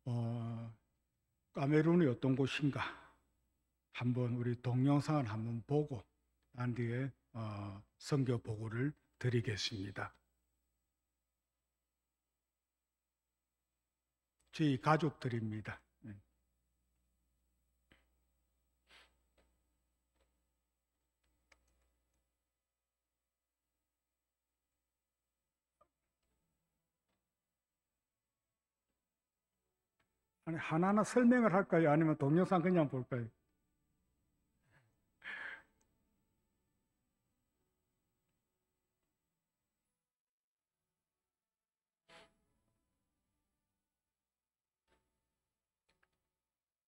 어, 카메룬이 어떤 곳인가 한번 우리 동영상을 한번 보고 난 뒤에 선교 보고를 드리겠습니다. 저희 가족들입니다. 아니, 하나하나 설명을 할까요? 아니면 동영상 그냥 볼까요?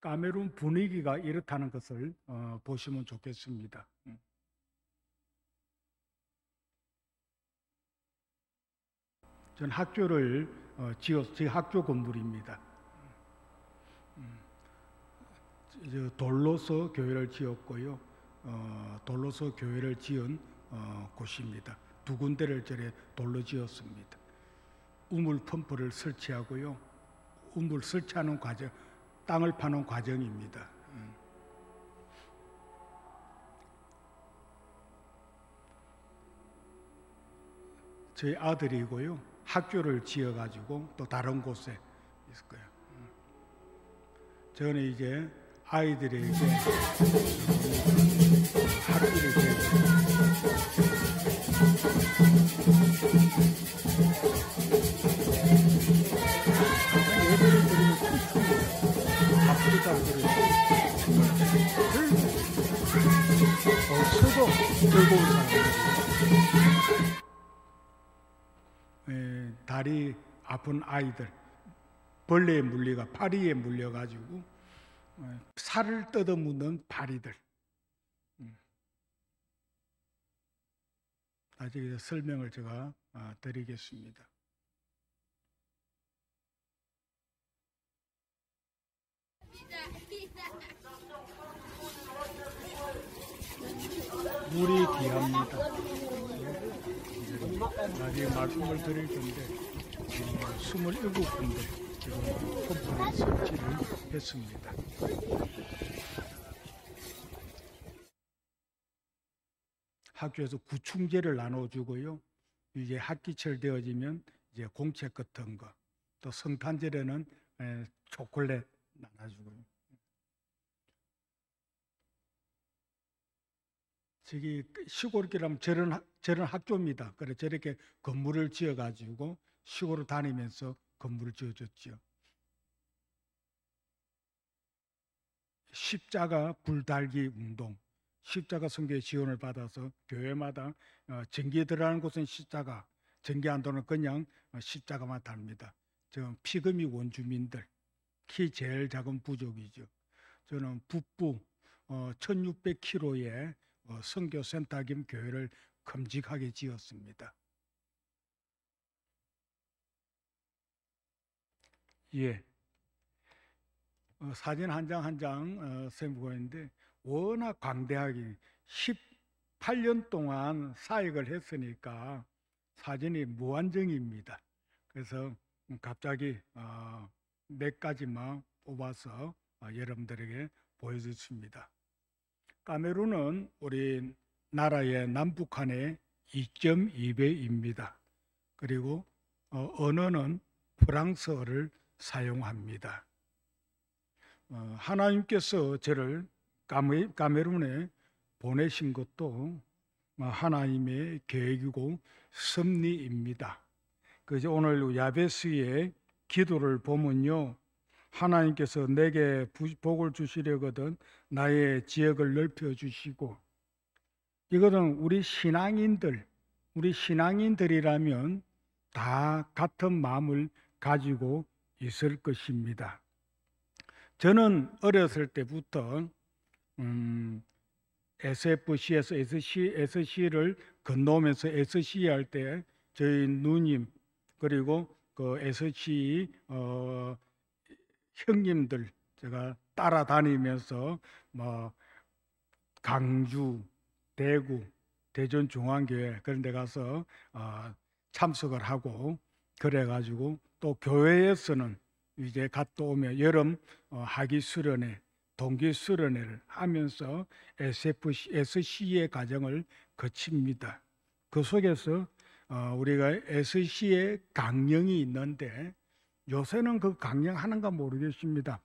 카메룬 분위기가 이렇다는 것을 보시면 좋겠습니다. 전 학교를 제 학교 건물입니다. 돌로서 교회를 지었고요. 돌로서 교회를 지은 곳입니다. 두 군데를 저래 돌로 지었습니다. 우물 펌프를 설치하고요. 우물 설치하는 과정, 땅을 파는 과정입니다. 저희 아들이고요. 학교를 지어가지고 또 다른 곳에 있을 거예요. 저는 이제 아이들에게 학교를 예배를 드리면 아프리카들을 서도 즐거운 사람들, 다리 아픈 아이들, 벌레에 물리가 파리에 물려가지고 살을 뜯어묻는 파리들. 나중에 설명을 제가 드리겠습니다. 물이 귀합니다. 나중에 말씀을 드릴 텐데 27군데 지금 펌프를 설치를 했습니다. 학교에서 구충제를 나눠주고요. 이제 학기철 되어지면 이제 공책 같은 거, 또 성탄절에는 초콜릿 나눠주고요. 저기 시골이라면 저런 학교입니다. 그래 저렇게 건물을 지어가지고 시골을 다니면서 건물을 지어줬죠. 십자가 불달기 운동, 십자가 선교의 지원을 받아서 교회마다 전기에 들어가는 곳은 십자가, 전기 안 들어오는 그냥 십자가만 답니다. 지금 피그미 원주민들, 키 제일 작은 부족이죠. 저는 북부 1600km의 선교센터 겸 교회를 큼직하게 지었습니다. 예. 사진 한 장 한 장 세우고 있는데 워낙 광대하게 18년 동안 사역을 했으니까 사진이 무한정입니다. 그래서 갑자기 몇 가지만 뽑아서 여러분들에게 보여줬습니다. 카메룬은 우리 나라의 남북한의 2.2배입니다. 그리고 언어는 프랑스어를 사용합니다. 하나님께서 저를 카메룬에 보내신 것도 하나님의 계획이고 섭리입니다. 그래서 오늘 야베스의 기도를 보면요, 하나님께서 내게 복을 주시려거든 나의 지역을 넓혀 주시고, 이거는 우리 신앙인들이라면 다 같은 마음을 가지고 있을 것입니다. 저는 어렸을 때부터 SFC에서 SC를 건너오면서 SC 할 때 저희 누님 그리고 그 SC 형님들 제가 따라다니면서 뭐 강주, 대구, 대전중앙교회 그런 데 가서 참석을 하고 그래가지고 또 교회에서는 이제 갔다 오며 여름 학위 수련회, 동기 수련회를 하면서 SC의 과정을 거칩니다. 그 속에서 우리가 SC의 강령이 있는데 요새는 그 강령하는가 모르겠습니다.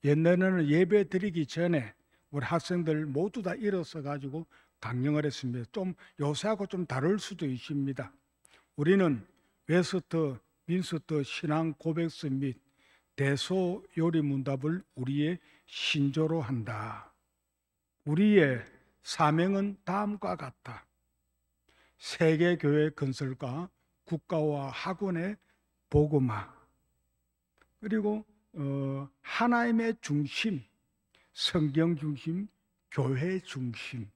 옛날에는 예배 드리기 전에 우리 학생들 모두 다 일어서 가지고 강령을 했습니다. 좀 요새하고 좀 다를 수도 있습니다. 우리는 웨스트 민스터 신앙 고백서 및 대소 요리 문답을 우리의 신조로 한다. 우리의 사명은 다음과 같다. 세계교회 건설과 국가와 학원의 복음화, 그리고 하나님의 중심, 성경 중심, 교회 중심,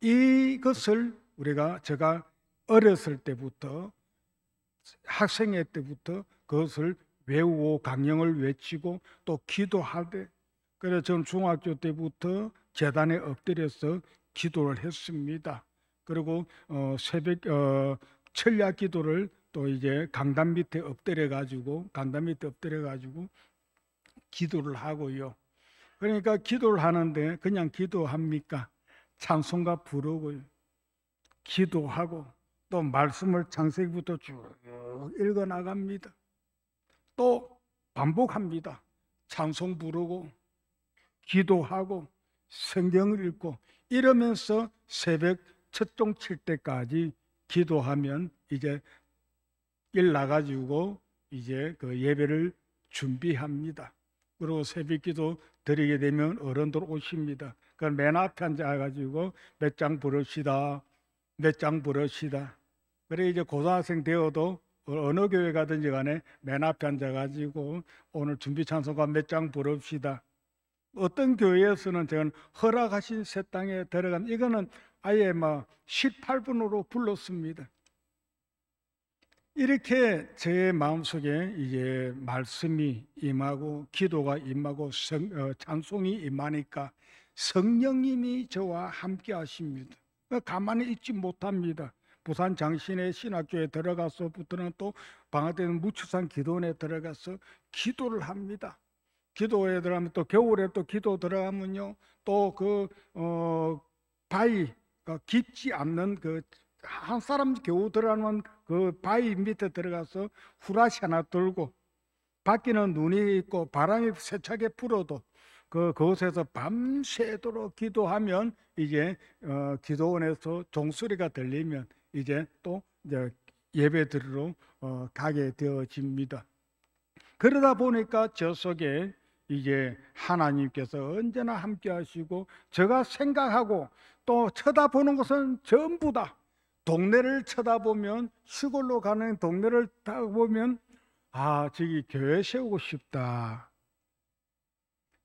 이것을 제가 어렸을 때부터 학생회 때부터 그것을 외우고 강령을 외치고 또 기도하되, 그래서 저는 중학교 때부터 제단에 엎드려서 기도를 했습니다. 그리고 새벽 철야 기도를 또 이제 강단 밑에 엎드려 가지고 기도를 하고요. 그러니까 기도를 하는데 그냥 기도합니까? 찬송가 부르고요. 기도하고 또 말씀을 창세기부터 쭉 읽어 나갑니다. 또 반복합니다. 찬송 부르고 기도하고 성경을 읽고 이러면서 새벽 첫종 칠 때까지 기도하면 이제 일 나가지고 이제 그 예배를 준비합니다. 그리고 새벽기도 드리게 되면 어른들 오십니다. 그럼 맨 앞에 앉아가지고 몇 장 부릅시다. 몇 장 부릅시다. 그래 이제 고등학생 되어도 어느 교회 가든지 간에 맨 앞에 앉아가지고 오늘 준비 찬송가 몇 장 부릅시다. 어떤 교회에서는 제가 허락하신 새 땅에 들어간 이거는 아예 막 18분으로 불렀습니다. 이렇게 제 마음속에 이제 말씀이 임하고 기도가 임하고 찬송이 임하니까 성령님이 저와 함께 하십니다. 가만히 있지 못합니다. 부산 장신의 신학교에 들어가서부터는 또 방학 때는 무추산 기도원에 들어가서 기도를 합니다. 기도에 들어가면 또 겨울에 또 기도 들어가면요 또 그 바위가 깊지 않는 그 한 사람 겨우 들어가면 그 바위 밑에 들어가서 후라시 하나 들고 밖에는 눈이 있고 바람이 세차게 불어도 그곳에서 밤새도록 기도하면 이제 기도원에서 종소리가 들리면 이제 또 이제 예배 드리러 가게 되어집니다. 그러다 보니까 저 속에 이제 하나님께서 언제나 함께 하시고 제가 생각하고 또 쳐다보는 것은 전부 다 동네를 쳐다보면 시골로 가는 동네를 딱 보면 아 저기 교회 세우고 싶다.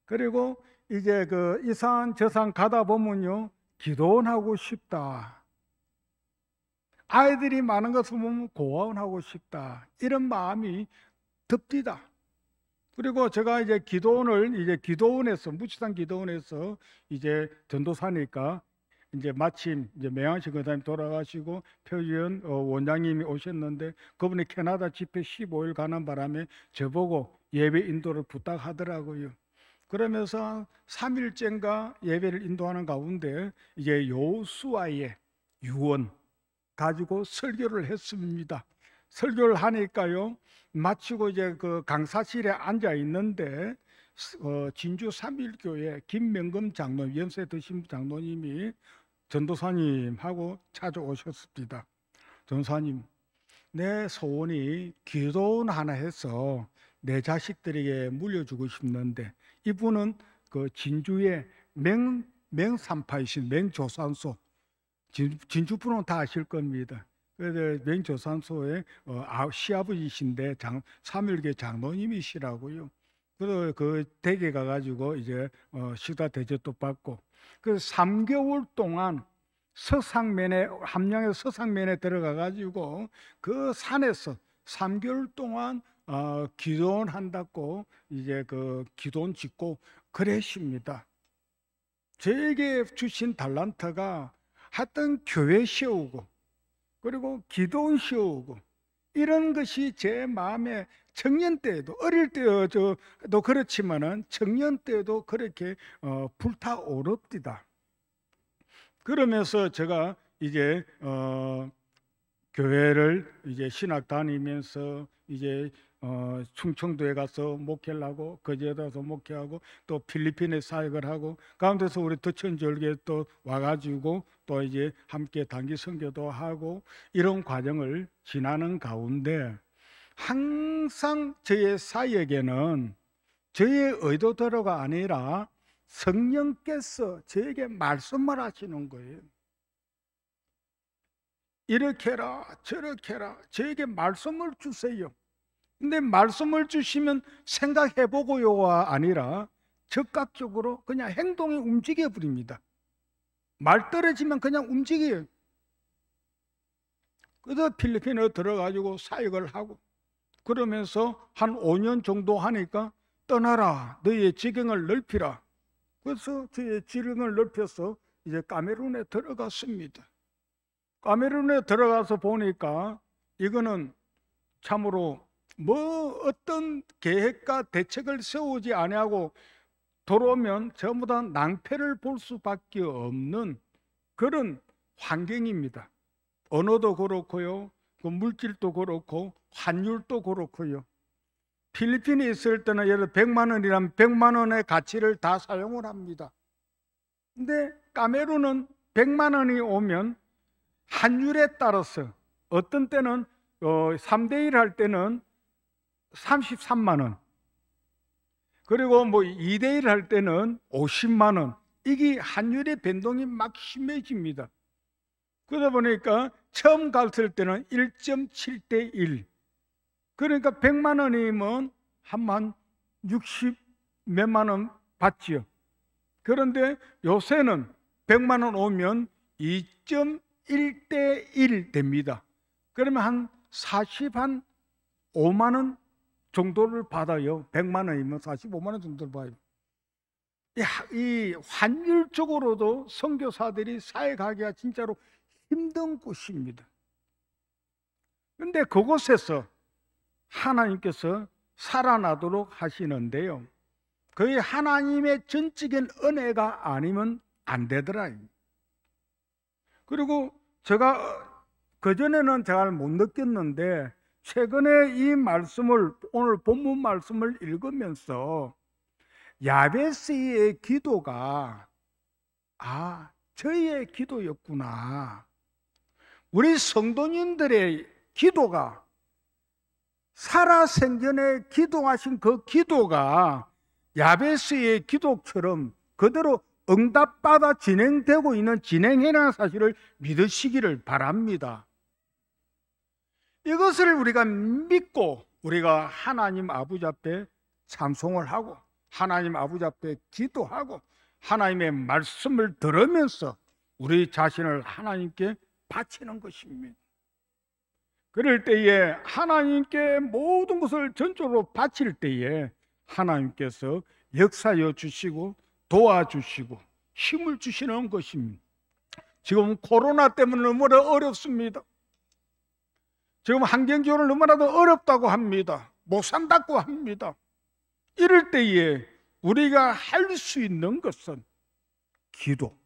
그리고 이제 그 이산 저산 가다 보면요 기도원 하고 싶다. 아이들이 많은 것을 보면 고아원하고 싶다. 이런 마음이 듭디다. 그리고 제가 이제 기도원에서 무치산 기도원에서 이제 전도사니까 이제 마침 이제 매양식 의사님 돌아가시고 표지연 원장님이 오셨는데 그분이 캐나다 집회 15일 가는 바람에 저보고 예배 인도를 부탁하더라고요. 그러면서 3일째인가 예배를 인도하는 가운데 이제 여호수아의 유언 가지고 설교를 했습니다. 설교를 하니까요 마치고 이제 그 강사실에 앉아 있는데 진주 3.1교회 김명금 장로님, 연세 드신 장로님이 전도사님하고 찾아오셨습니다. 전도사님, 내 소원이 기도원 하나 해서 내 자식들에게 물려주고 싶는데 이분은 그 진주의 맹산파이신 맹조산소 진주 분은 다 아실 겁니다. 그래서 맹조산소의 시아버지신데 3.1교 장로님이시라고요. 그래서 그 댁에 가가지고 이제 식사 대접도 받고 그래서 3개월 동안 함양에서 서상면에 들어가가지고 그 산에서 3개월 동안 기도원 한다고 이제 그 기도원 짓고 그러십니다. 저에게 주신 달란트가 하여튼 교회 세우고 그리고 기도원 세우고 이런 것이 제 마음에 청년 때에도, 어릴 때도 그렇지만은 청년 때에도 그렇게 불타오릅니다. 그러면서 제가 이제 교회를 이제 신학 다니면서 이제 충청도에 가서 목회를 하고, 거제에 가서 목회하고, 또 필리핀에 사역을 하고, 가운데서 우리 더천절교에 또 와가지고 또 이제 함께 단기 선교도 하고, 이런 과정을 지나는 가운데 항상 저의 사역에는 저의 의도대로가 아니라 성령께서 저에게 말씀을 하시는 거예요. 이렇게 해라 저렇게 해라, 저에게 말씀을 주세요. 근데 말씀을 주시면 생각해보고요가 아니라 즉각적으로 그냥 행동이 움직여 버립니다. 말 떨어지면 그냥 움직여요. 그래서 필리핀에 들어가지고 사역을 하고, 그러면서 한 5년 정도 하니까 떠나라, 너의 지경을 넓히라. 그래서 저의 지경을 넓혀서 이제 카메룬에 들어갔습니다. 카메룬에 들어가서 보니까 이거는 참으로 어떤 계획과 대책을 세우지 아니하고 돌아오면 전부 다 낭패를 볼 수밖에 없는 그런 환경입니다. 언어도 그렇고요, 그 물질도 그렇고 환율도 그렇고요. 필리핀에 있을 때는 예를 들어 100만 원이라면 100만 원의 가치를 다 사용을 합니다. 근데 카메룬은 100만 원이 오면 환율에 따라서 어떤 때는 3대1 할 때는 33만 원, 그리고 뭐 2대1 할 때는 50만 원, 이게 환율의 변동이 막 심해집니다. 그러다 보니까 처음 갔을 때는 1.7대 1, 그러니까 100만 원이면 한 60 몇만 원 받지요. 그런데 요새는 100만 원 오면 2.1대 1 됩니다. 그러면 한 45만 원 정도를 받아요. 100만 원이면 45만 원 정도를 받아요. 이 환율적으로도 선교사들이 사역하기가 진짜로 힘든 곳입니다. 그런데 그곳에서 하나님께서 살아나도록 하시는데요, 거의 하나님의 전적인 은혜가 아니면 안 되더라. 그리고 제가 그전에는 잘 못 느꼈는데 최근에 이 말씀을, 오늘 본문 말씀을 읽으면서 야베스의 기도가 저희의 기도였구나, 우리 성도님들의 기도가, 살아생전에 기도하신 그 기도가 야베스의 기도처럼 그대로 응답받아 진행되고 있는, 진행이라는 사실을 믿으시기를 바랍니다. 이것을 우리가 믿고 우리가 하나님 아버지 앞에 찬송을 하고 하나님 아버지 앞에 기도하고 하나님의 말씀을 들으면서 우리 자신을 하나님께 바치는 것입니다. 그럴 때에 하나님께 모든 것을 전적으로 바칠 때에 하나님께서 역사여 주시고 도와주시고 힘을 주시는 것입니다. 지금 코로나 때문에 너무나 어렵습니다. 지금 환경적으로 너무나도 어렵다고 합니다. 못 산다고 합니다. 이럴 때에 우리가 할 수 있는 것은 기도,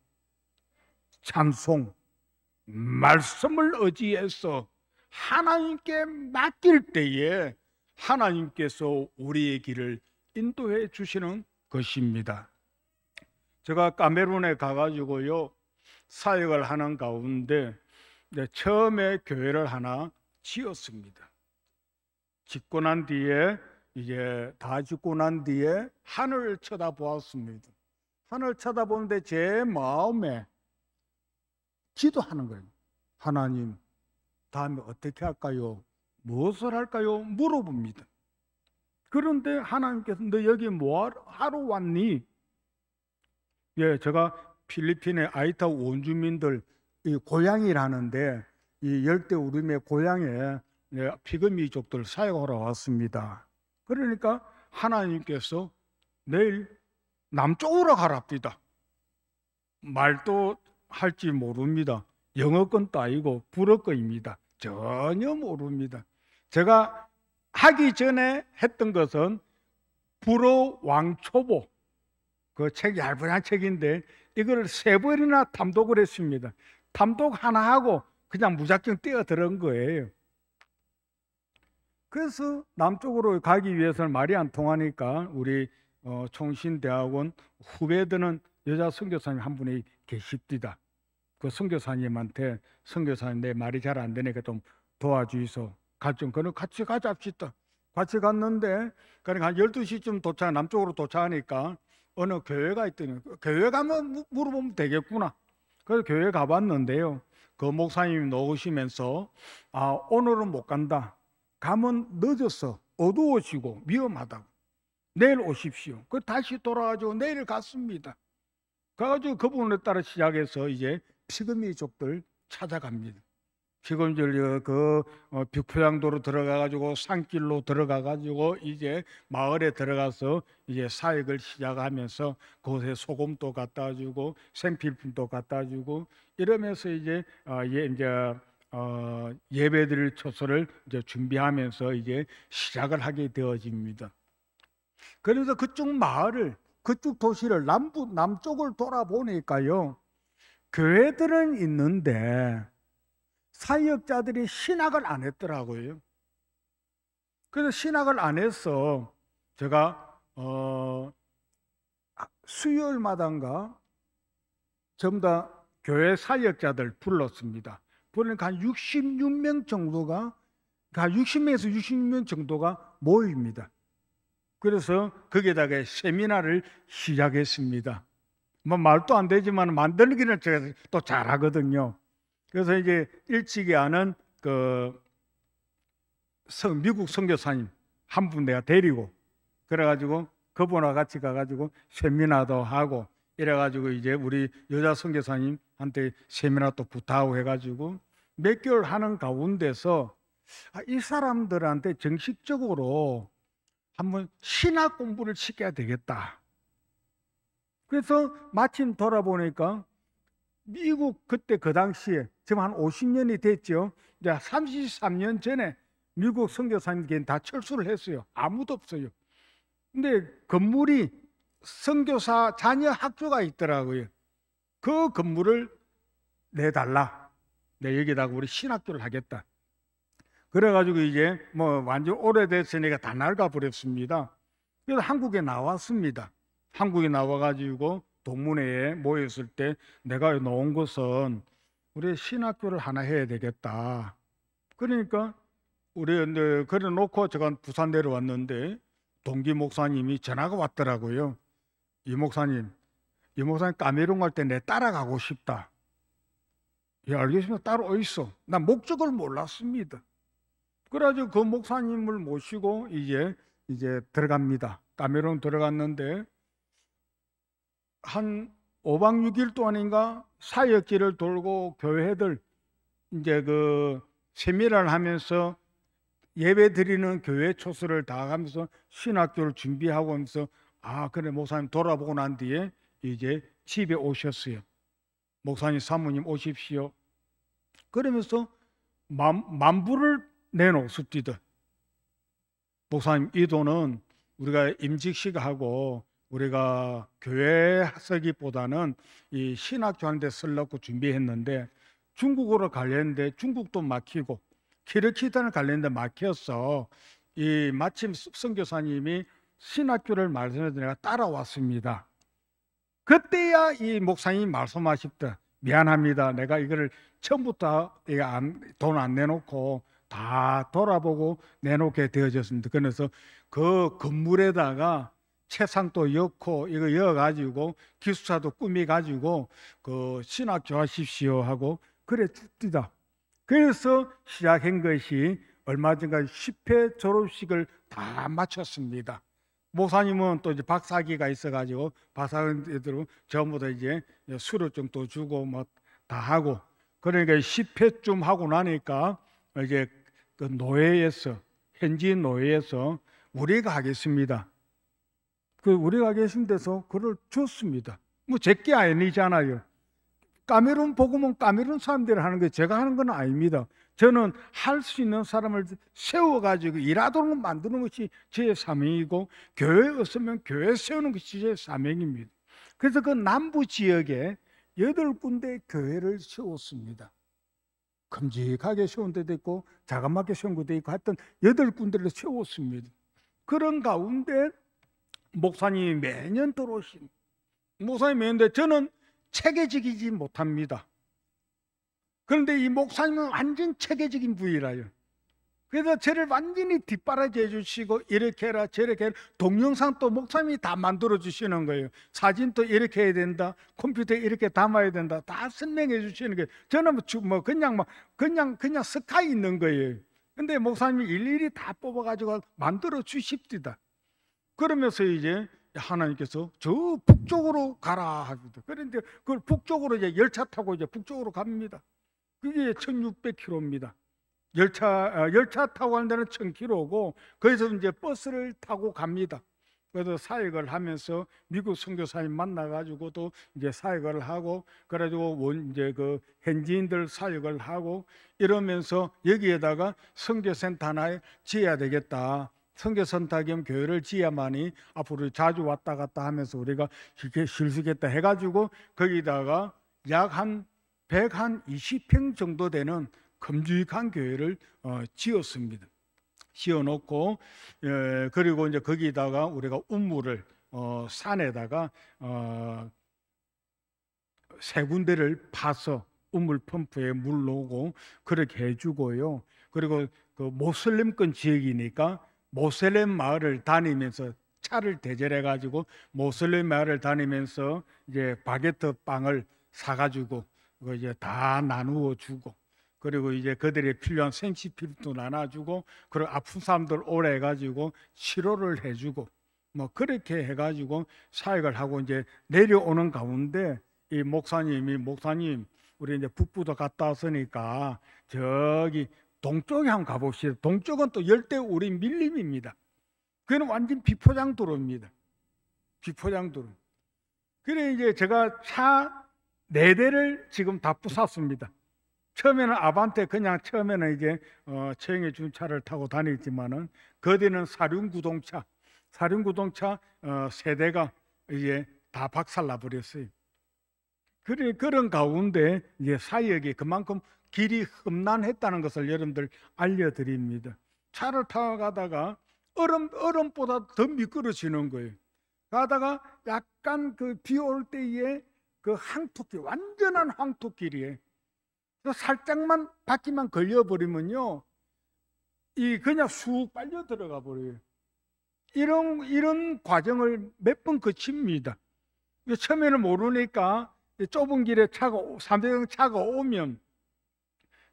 찬송, 말씀을 의지해서 하나님께 맡길 때에 하나님께서 우리의 길을 인도해 주시는 것입니다. 제가 카메룬에 가가지고요 사역을 하는 가운데 처음에 교회를 하나 지었습니다. 짓고 난 뒤에 이제 다 짓고 난 뒤에 하늘을 쳐다보았습니다. 하늘 쳐다보는데 제 마음에 기도하는 거예요. 하나님, 다음에 어떻게 할까요? 무엇을 할까요? 물어봅니다. 그런데 하나님께서 너 여기 뭐 하러 왔니? 예, 제가 필리핀의 아이타 원주민들 고향이라는데 이 열대우림의 고향에 피그미족들 사역하러 왔습니다. 그러니까 하나님께서 내일 남쪽으로 가랍니다. 말도 할지 모릅니다. 영어권도 아니고 불어권입니다. 전혀 모릅니다. 제가 하기 전에 했던 것은 불어 왕초보, 그 책 얇은 책인데 이걸 3번이나 탐독을 했습니다. 탐독 하나 하고 그냥 무작정 뛰어들은 거예요. 그래서 남쪽으로 가기 위해서는 말이 안 통하니까 우리 총신대학원 후배들은 여자 선교사님 한 분이 계십니다. 그 선교사님한테 선교사님 내 말이 잘 안 되니까 좀 도와주이소. 그는 같이 가자합시다. 같이 갔는데 그러니까 한 12시쯤 남쪽으로 도착하니까 어느 교회가 있더니 교회 가면 물어보면 되겠구나. 그래서 교회 가봤는데요. 그 목사님이 나오시면서 오늘은 못 간다. 가면 늦어서 어두워지고 위험하다고. 내일 오십시오. 그 다시 돌아가지고 내일 갔습니다. 가가지고 그분에 따라 시작해서 이제 피그미족들 찾아갑니다. 피그미족 벽포장도로 들어가가지고 산길로 들어가가지고 이제 마을에 들어가서 이제 사역을 시작하면서 그곳에 소금도 갖다 주고 생필품도 갖다 주고 이러면서 이제 예배드릴 처소를 이제 준비하면서 이제 시작을 하게 되어집니다. 그래서 그쪽 마을을, 그쪽 도시를 남쪽을 돌아보니까요, 교회들은 있는데 사역자들이 신학을 안 했더라고요. 그래서 신학을 안 해서 제가 수요일마다인가 전부 다 교회 사역자들 불렀습니다. 그러니까 한 66명 정도가, 60명에서 66명 정도가 모입니다. 그래서 거기에다가 세미나를 시작했습니다. 뭐 말도 안 되지만 만들기는 제가 또 잘하거든요. 그래서 이제 일찍이 아는 미국 선교사님 한 분 내가 데리고 그래가지고 그분과 같이 가가지고 세미나도 하고 이래가지고 이제 우리 여자 선교사님한테 세미나도 부탁하고 해가지고 몇 개월 하는 가운데서 이 사람들한테 정식적으로 한번 신학 공부를 시켜야 되겠다. 그래서 마침 돌아보니까 미국 그때 그 당시에 지금 한 50년이 됐죠. 이제 33년 전에 미국 선교사님께는 다 철수를 했어요. 아무도 없어요. 근데 건물이 선교사 자녀 학교가 있더라고요. 그 건물을 내달라. 내 여기다가 우리 신학교를 하겠다. 그래가지고 이제 뭐 완전 오래됐으니까 다 낡아 버렸습니다. 그래서 한국에 나왔습니다. 한국에 나와가지고 동문회에 모였을 때 내가 놓은 것은 우리 신학교를 하나 해야 되겠다. 그러니까 우리 그래 놓고 제가 부산 내려왔는데 동기 목사님이 전화가 왔더라고요. 이 목사님 카메룬 갈 때 내 따라가고 싶다. 예, 알겠습니다. 따로 어디 있어? 난 목적을 몰랐습니다. 그래가지고 그 목사님을 모시고 이제 들어갑니다. 카메룬 들어갔는데 한 5박 6일 동안인가 사역지를 돌고 교회들 이제 그 세미나를 하면서 예배 드리는 교회 초소를 다 가면서 신학교를 준비하고 하면서 그래 목사님 돌아보고 난 뒤에 이제 집에 오셨어요. 목사님 사모님 오십시오. 그러면서 만불을 내놓습니다. 목사님 이 돈은 우리가 임직식하고 우리가 교회 쓰기보다는 이 신학교 하는 데 쓰려고 준비했는데 중국으로 가려는데 중국도 막히고 키르키스탄을 가려는데 막혀서 이 마침 선교사님이 신학교를 말씀해서 내가 따라왔습니다. 그때야 이 목사님이 말씀하셨다. 미안합니다. 내가 이거를 처음부터 돈 안 내놓고 다 돌아보고 내놓게 되어졌습니다. 그래서 그 건물에다가 채상도 엮고 이거 여가지고 기숙사도 꾸미가지고 그 신학교 하십시오 하고 그래 줍디다. 그래서 시작한 것이 얼마 전까지 10회 졸업식을 다 마쳤습니다. 목사님은 또 이제 박사기가 있어가지고 박사들은 전부 다 이제 수료증도 주고 뭐 다 하고 그러니까 10회쯤 하고 나니까 이제 그 노예에서 현지 노예에서 우리가 하겠습니다. 우리가 하겠습니다 해서 그걸 줬습니다. 뭐 제게 아니잖아요. 카메룬 복음은 카메룬 사람들이 하는 게 제가 하는 건 아닙니다. 저는 할 수 있는 사람을 세워가지고 일하도록 만드는 것이 제 사명이고, 교회에 없으면 교회 세우는 것이 제 사명입니다. 그래서 그 남부 지역에 8군데 교회를 세웠습니다. 큼직하게 세운 데도 있고 자그맣게 세운 데도 있고 하여튼 8군데를 세웠습니다. 그런 가운데 목사님이 매년 들어오신 목사님이 매년, 저는 체계적이지 못합니다. 그런데 이 목사님은 완전 체계적인 분이라요. 그래서 저를 완전히 뒷바라지 해주시고, 이렇게 해라 저렇게 해라, 동영상 또 목사님이 다 만들어 주시는 거예요. 사진도 이렇게 해야 된다, 컴퓨터에 이렇게 담아야 된다, 다 설명해 주시는 거예요. 저는 그냥 스카이 있는 거예요. 근데 목사님이 일일이 다 뽑아가지고 만들어 주십니다. 그러면서 이제 하나님께서 저 북쪽으로 가라 합니다. 그런데 그걸 북쪽으로 이제 열차 타고 이제 북쪽으로 갑니다. 그게 1600km입니다. 열차 타고 가는 데는 1000km고, 거기서 이제 버스를 타고 갑니다. 그래서 사역을 하면서 미국 선교사님 만나가지고 또 이제 사역을 하고, 그래가지고 이제 그 현지인들 사역을 하고 이러면서 여기에다가 선교센터 하나 지어야 되겠다. 선교센터 겸 교회를 지어야만이 앞으로 자주 왔다 갔다 하면서 우리가 이렇게 쉴 수 있겠다 해가지고 거기다가 약 한 120평 정도 되는 큼직한 교회를 지었습니다. 지어놓고, 그리고 이제 거기다가 우리가 우물을 산에다가 3군데를 파서 우물 펌프에 물 놓고 그렇게 해주고요. 그리고 그 모슬렘권 지역이니까 모슬렘 마을을 다니면서 차를 대절해 가지고 모슬렘 마을을 다니면서 이제 바게트 빵을 사가지고 그거 이제 다 나누어 주고, 그리고 이제 그들이 필요한 생식필도 나눠주고, 그리고 아픈 사람들 오래 해가지고 치료를 해주고, 뭐 그렇게 해가지고 사역을 하고 이제 내려오는 가운데 이 목사님 우리 이제 북부도 갔다 왔으니까 저기 동쪽에 한번 가봅시다. 동쪽은 또 열대우림 밀림입니다. 그는 완전 비포장도로입니다. 비포장도로. 그래 이제 제가 차 4대를 지금 다 부쉈습니다. 처음에는 아반떼 그냥 처음에는 이제 처형해 준 차를 타고 다녔지만은 그 뒤는 사륜구동차 3대가 이제 다 박살나 버렸어요. 그래 그런 가운데 이제 사역이 그만큼 길이 험난했다는 것을 여러분들 알려드립니다. 차를 타고 가다가 얼음보다 더 미끄러지는 거예요. 가다가 약간 그 비 올 때에 그 항토길, 완전한 항토길이에요. 살짝만 바퀴만 걸려버리면요, 이 그냥 쑥 빨려 들어가 버려요. 이런 과정을 몇 번 거칩니다. 처음에는 모르니까 좁은 길에 삼대경 차가 오면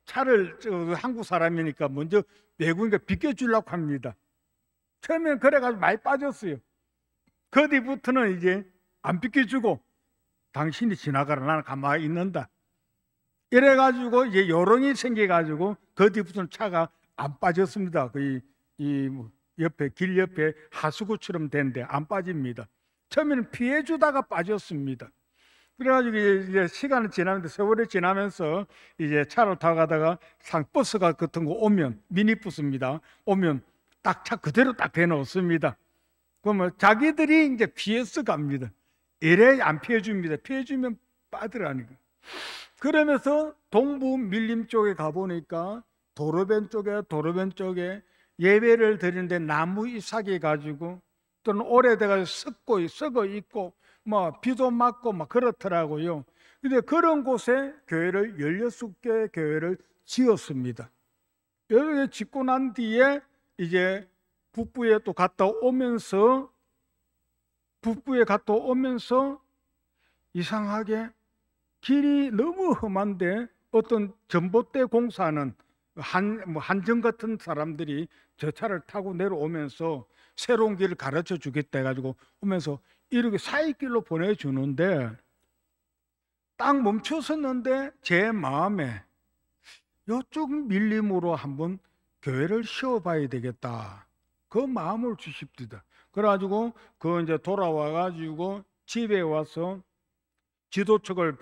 차를 한국 사람이니까 먼저 외국인가 비껴주려고 합니다. 처음에는 그래가지고 많이 빠졌어요. 그 뒤부터는 이제 안 비껴주고 당신이 지나가라, 나는 가만히 있는다. 이래가지고 이제 요령이 생겨가지고 그 뒤부터는 차가 안 빠졌습니다. 이 옆에 길 옆에 하수구처럼 된데 안 빠집니다. 처음에는 피해주다가 빠졌습니다. 그래가지고 이제 시간이 지나면서 세월이 지나면서 이제 차를 타고 가다가 버스가 같은 거 오면 미니버스입니다. 오면 딱 차 그대로 딱 대놓습니다. 그러면 자기들이 이제 피해서 갑니다. 이래 안 피해줍니다. 피해주면 빠들어가니까. 그러면서 동부 밀림 쪽에 가보니까 도로변 쪽에 예배를 드리는데 나무 이삭이 가지고 또는 오래돼가지고 썩어 있고 뭐 비도 맞고 막 그렇더라고요. 근데 그런 곳에 교회를 16개 교회를 지었습니다. 여기 짓고 난 뒤에 이제 북부에 갔다 오면서 이상하게 길이 너무 험한데 어떤 전봇대 공사하는 한정 같은 사람들이 저 차를 타고 내려오면서 새로운 길을 가르쳐 주겠다 해가지고 오면서 이렇게 사이길로 보내주는데 딱 멈춰섰는데 제 마음에 이쪽 밀림으로 한번 교회를 세워봐야 되겠다, 그 마음을 주십니다. 그래가지고 그 이제 돌아와가지고 집에 와서 지도책을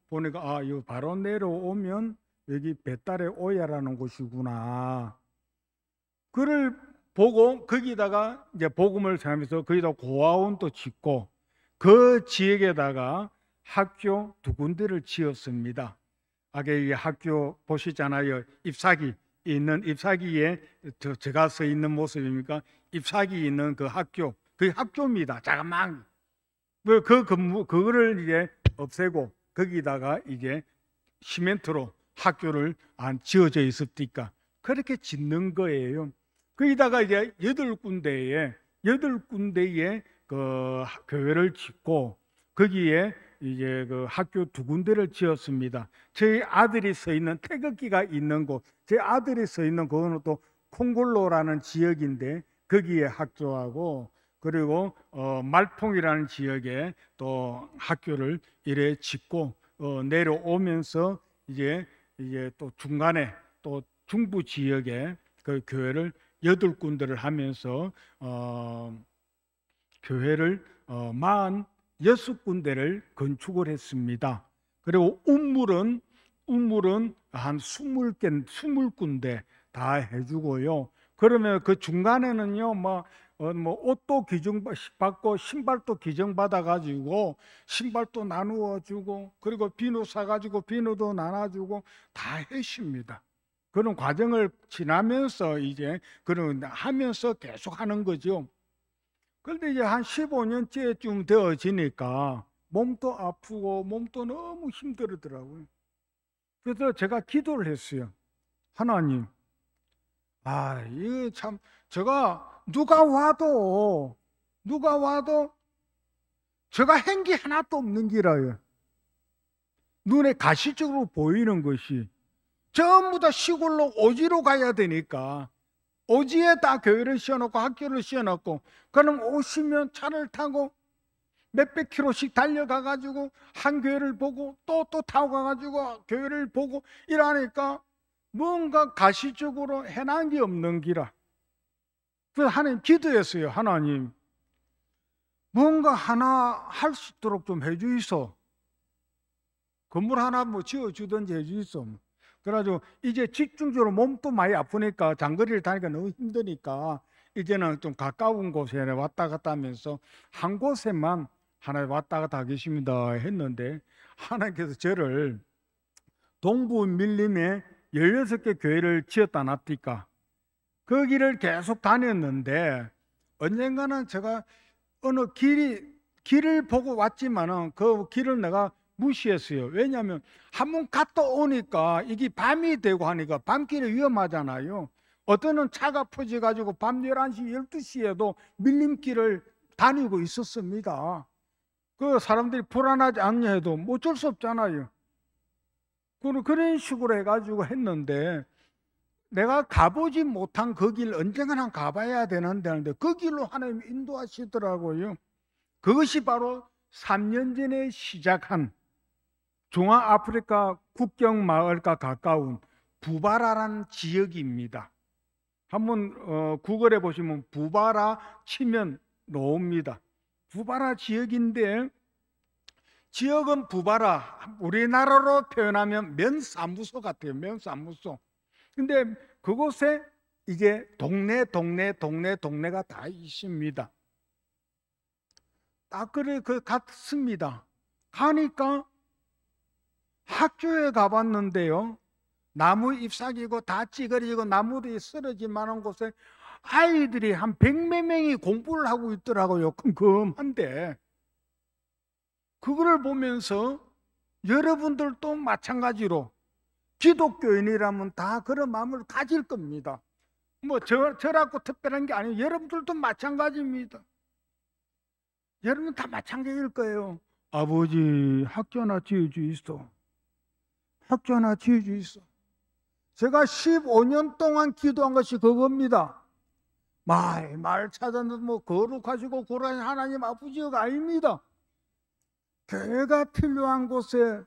보니까 이거 바로 내려오면 여기 배달의 오야라는 곳이구나. 그를 보고 거기다가 이제 복음을 전하면서 거기다 고아원도 짓고 그 지역에다가 학교 2군데를 지었습니다. 아까 이 학교 보시잖아요. 잎사귀 있는, 잎사귀에 제가 서 있는 모습입니까? 잎사귀 있는 그 학교, 그 학교입니다. 자그마한 그거를 이제 없애고 거기다가 이제 시멘트로 학교를 안 지어져 있었으니까 그렇게 짓는 거예요. 거기다가 이제 8군데의 그 교회를 짓고 거기에 이제 그 학교 2군데를 지었습니다. 저희 아들이 서 있는 태극기가 있는 곳, 제 아들이 서 있는 그거는 또 콩골로라는 지역인데 거기에 학교하고 그리고 말통이라는 지역에 또 학교를 이래 짓고 내려오면서 이제 또 중간에 또 중부 지역에 그 교회를 8군데를 하면서 교회를 46군데를 건축을 했습니다. 그리고 운물은 한 20군데 다 해주고요. 그러면 그 중간에는요, 뭐 옷도 기증받고 신발도 기증받아가지고 신발도 나누어주고 그리고 비누 사가지고 비누도 나눠주고 다 했습니다. 그런 과정을 지나면서 이제 그런 하면서 계속 하는 거죠. 그런데 이제 한 15년째쯤 되어지니까 몸도 아프고 몸도 너무 힘들더라고요. 그래서 제가 기도를 했어요. 하나님, 이거 참 제가 누가 와도 제가 한 게 하나도 없는 기라요. 눈에 가시적으로 보이는 것이 전부 다 시골로 오지로 가야 되니까 오지에 다 교회를 씌워놓고 학교를 씌워놓고 그럼 오시면 차를 타고 몇백 킬로씩 달려가가지고 한 교회를 보고 또 타고 가가지고 교회를 보고 이러니까 뭔가 가시적으로 해난 게 없는 기라. 그래서 하나님 기도했어요. 하나님 뭔가 하나 할 수 있도록 좀 해주이소. 건물 하나 뭐 지어주든지 해주이소. 그래가지고 이제 집중적으로 몸도 많이 아프니까 장거리를 다니까 너무 힘드니까 이제는 좀 가까운 곳에 왔다 갔다 하면서 한 곳에만 하나 왔다 갔다 하겠습니다 했는데 하나님께서 저를 동부 밀림에 16개 교회를 지었다 놨니까 거기를 계속 다녔는데 언젠가는 제가 어느 길을 보고 왔지만은 그 길을 내가 무시했어요. 왜냐하면 한 번 갔다 오니까 이게 밤이 되고 하니까 밤길이 위험하잖아요. 어떤은 차가 퍼져가지고 밤 11시, 12시에도 밀림길을 다니고 있었습니다. 그 사람들이 불안하지 않냐 해도 어쩔 수 없잖아요. 그런 식으로 해가지고 했는데 내가 가보지 못한 그 길 언젠가는 가봐야 되는데 그 길로 하나님이 인도하시더라고요. 그것이 바로 3년 전에 시작한 중앙아프리카 국경 마을과 가까운 부바라라는 지역입니다. 한번 구글에 보시면 부바라 치면 나옵니다. 부바라 지역인데 지역은 부바라, 우리나라로 표현하면 면사무소 같아요. 면사무소. 근데 그곳에 이제 동네가 다 있습니다. 딱 그래 같습니다. 가니까 학교에 가봤는데요. 나무 잎사귀고 다 찌그러지고 나무들이 쓰러질 만한 곳에 아이들이 한 100몇 명이 공부를 하고 있더라고요. 컴컴한데 그거를 보면서 여러분들도 마찬가지로 기독교인이라면 다 그런 마음을 가질 겁니다. 뭐 저라고 특별한 게 아니에요. 여러분들도 마찬가지입니다. 여러분 다 마찬가지일 거예요. 아버지 학교 하나 지어주이소. 학교 하나 지어주이소. 제가 15년 동안 기도한 것이 그겁니다. 말 찾아서 뭐 거룩하시고 고라니 하나님 아버지가 아닙니다. 교회가 필요한 곳에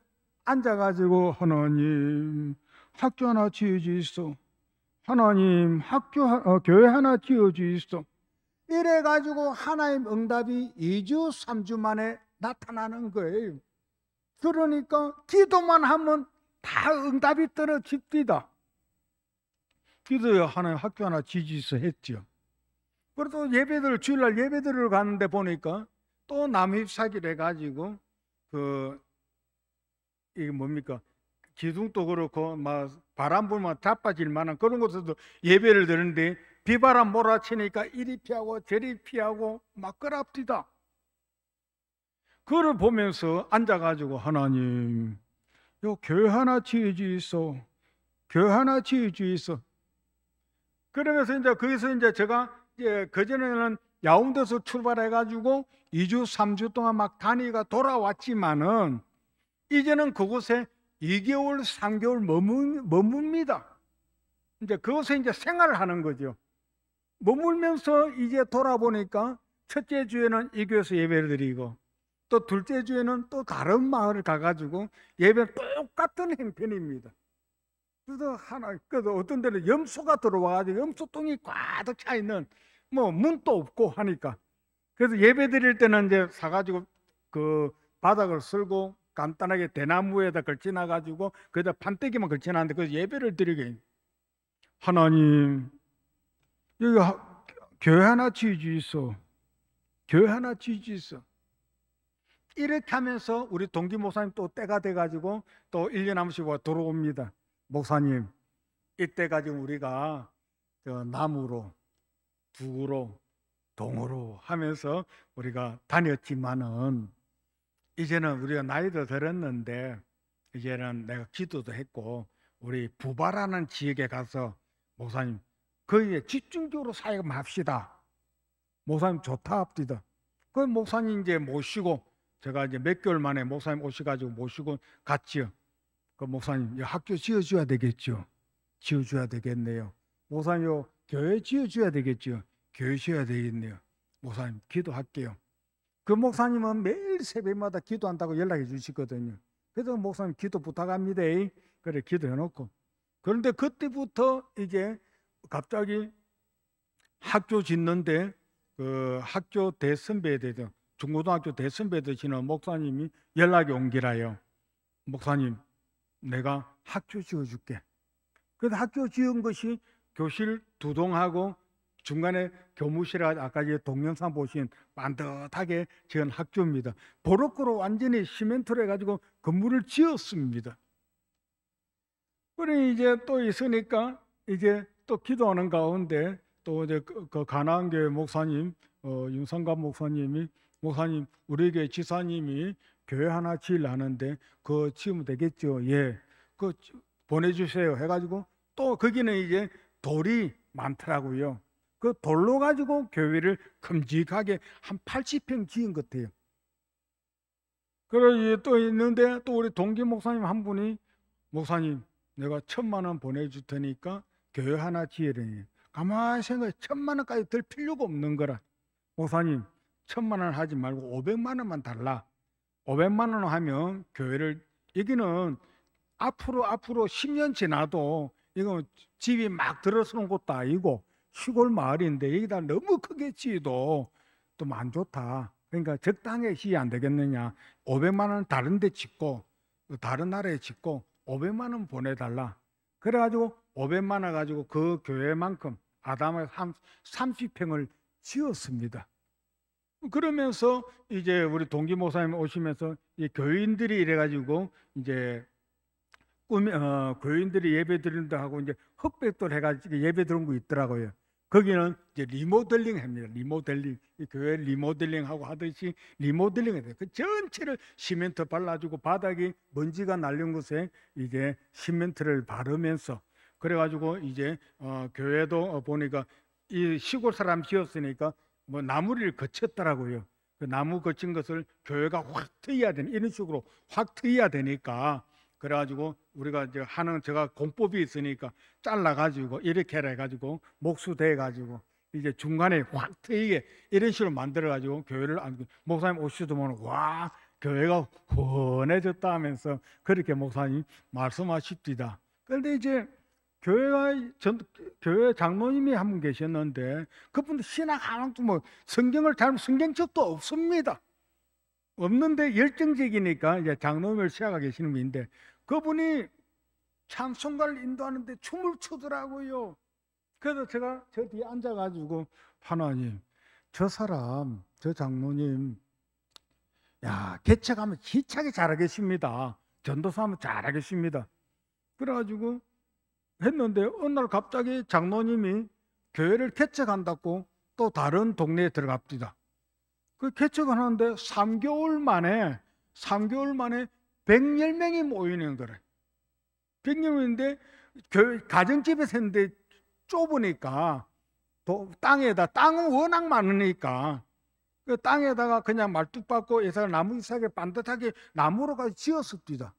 앉아가지고 하나님 학교 하나 지어주이소. 하나님 교회 하나 지어주이소. 이래가지고 하나님 응답이 2주 3주 만에 나타나는 거예요. 그러니까 기도만 하면 다 응답이 떨어집니다. 그래서 하나님 학교 하나 지지서 했죠. 그래도 예배들 주일날 예배들을 가는데 보니까 또 남입사기를 해가지고 이게 뭡니까? 기둥도 그렇고 막 바람 불면 자빠질 만한 그런 곳에서 예배를 드는데 비바람 몰아치니까 이리 피하고 저리 피하고 막 그럽디다. 그걸 보면서 앉아가지고 하나님, 요 교회 하나 지어주이소. 교회 하나 지어주이소. 그러면서 이제 거기서 이제 제가 이제 그전에는 야운데서 출발해가지고 2주, 3주 동안 막 다니가 돌아왔지만은 이제는 그곳에 2개월, 3개월 머뭅니다. 이제 그곳에 이제 생활을 하는 거죠. 머물면서 이제 돌아보니까 첫째 주에는 이 교회에서 예배를 드리고 또 둘째 주에는 또 다른 마을을 가가지고 예배를 똑같은 행편입니다. 그래서 어떤 데는 염소가 들어와가지고 염소똥이 꽉 차 있는 뭐 문도 없고 하니까 그래서 예배 드릴 때는 이제 사가지고 그 바닥을 쓸고 간단하게 대나무에다 걸쳐놔가지고 거기다 판때기만 걸쳐놨는데 그 예배를 드리게 하나님 여기 교회 하나 지어주이소. 교회 하나 지어주이소. 이렇게 하면서 우리 동기 목사님 또 때가 돼가지고 또 1년 한 번씩 들어옵니다. 목사님 이때까지 우리가 나무로 두구로 동으로 하면서 우리가 다녔지만은 이제는 우리가 나이도 들었는데 이제는 내가 기도도 했고 우리 부바라는 지역에 가서 목사님 거기에 집중적으로 사역합시다. 목사님 좋다 합디다. 그 목사님 이제 모시고 제가 이제 몇 개월 만에 목사님 오셔가지고 모시고 갔지요. 그 목사님 학교 지어줘야 되겠죠. 지어줘야 되겠네요. 목사님 요 교회 지어줘야 되겠죠. 교회 지어야 되겠네요. 목사님 기도할게요. 그 목사님은 매일 새벽마다 기도한다고 연락해 주시거든요. 그래서 목사님 기도 부탁합니다. 그래 기도해놓고 그런데 그때부터 이제 갑자기 학교 짓는데 그 학교 대선배 되죠. 중고등학교 대선배 되시는 목사님이 연락이 온 기라요. 목사님 내가 학교 지어줄게. 그래서 학교 지은 것이 교실 2동하고 중간에 교무실에 아까 동영상 보신 반듯하게 지은 학교입니다. 보로코로 완전히 시멘트로 해가지고 건물을 지었습니다. 그래 이제 또 있으니까 이제 또 기도하는 가운데 또 이제 그 가나안교회 목사님 윤상갑 목사님이 목사님 우리에게 지사님이 교회 하나 지으려는데 그거 지으면 되겠죠. 예, 그 보내주세요 해가지고 또 거기는 이제 돌이 많더라고요. 그 돌로 가지고 교회를 큼직하게 한 80평 지은 것 같아요. 그래 또 있는데 또 우리 동기 목사님 한 분이 목사님 내가 1,000,000원 보내줄 테니까 교회 하나 지으려니 가만히 생각해 1,000,000원까지 들 필요가 없는 거라. 목사님 1,000,000원 하지 말고 500만 원만 달라. 500만 원 하면 교회를 여기는 앞으로 10년 지나도 이거 집이 막 들어서는 곳도 아니고 시골 마을인데 여기다 너무 크게 지어도 좀 안 좋다. 그러니까 적당히 지어야 안 되겠느냐. 500만 원 다른 데 짓고 다른 나라에 짓고 500만 원 보내달라. 그래가지고 500만 원 가지고 그 교회만큼 아담에 30평을 지었습니다. 그러면서 이제 우리 동기 목사님 오시면서 이 교인들이 이래가지고 이제 교인들이 예배 드린다 하고 이제 흑백돌 해가지고 예배 드린 거 있더라고요. 거기는 이제 리모델링 합니다. 리모델링. 이 교회 리모델링 하고 하듯이 리모델링 해야 돼요. 그 전체를 시멘트 발라주고 바닥이 먼지가 날린 곳에 이제 시멘트를 바르면서 그래가지고 이제 교회도 보니까 이 시골 사람 지었으니까 뭐 나무를 거쳤더라고요. 그 나무 거친 것을 교회가 확 트여야 되는 이런 식으로 확 트여야 되니까 그래가지고 우리가 이제 하는 제가 공법이 있으니까 잘라가지고 이렇게 해가지고 목수대가지고 이제 중간에 확 트이게 이런 식으로 만들어가지고 교회를 목사님 오시더만 와 교회가 훤해졌다 하면서 그렇게 목사님 말씀하십니다. 그런데 이제 교회 장로님이 한 분 계셨는데 그분도 신학 하나도 뭐 성경책도 없습니다. 없는데 열정적이니까 이제 장로님을 시작하고 계시는 분인데 그분이 찬송가를 인도하는데 춤을 추더라고요. 그래서 제가 저 뒤에 앉아가지고 하나님, 저 사람, 저 장로님, 야, 개척하면 기차게 잘하겠습니다. 전도사하면 잘하겠습니다. 그래가지고 했는데 어느 날 갑자기 장로님이 교회를 개척한다고 또 다른 동네에 들어갑니다. 그 개척을 하는데 3개월 만에 110명이 모이는 거래. 100명인데 가정집에서 했는데 좁으니까 땅은 워낙 많으니까 그 땅에다가 그냥 말뚝 박고 예사가 나무 이삭에 반듯하게 나무로 가지고 지었습니다.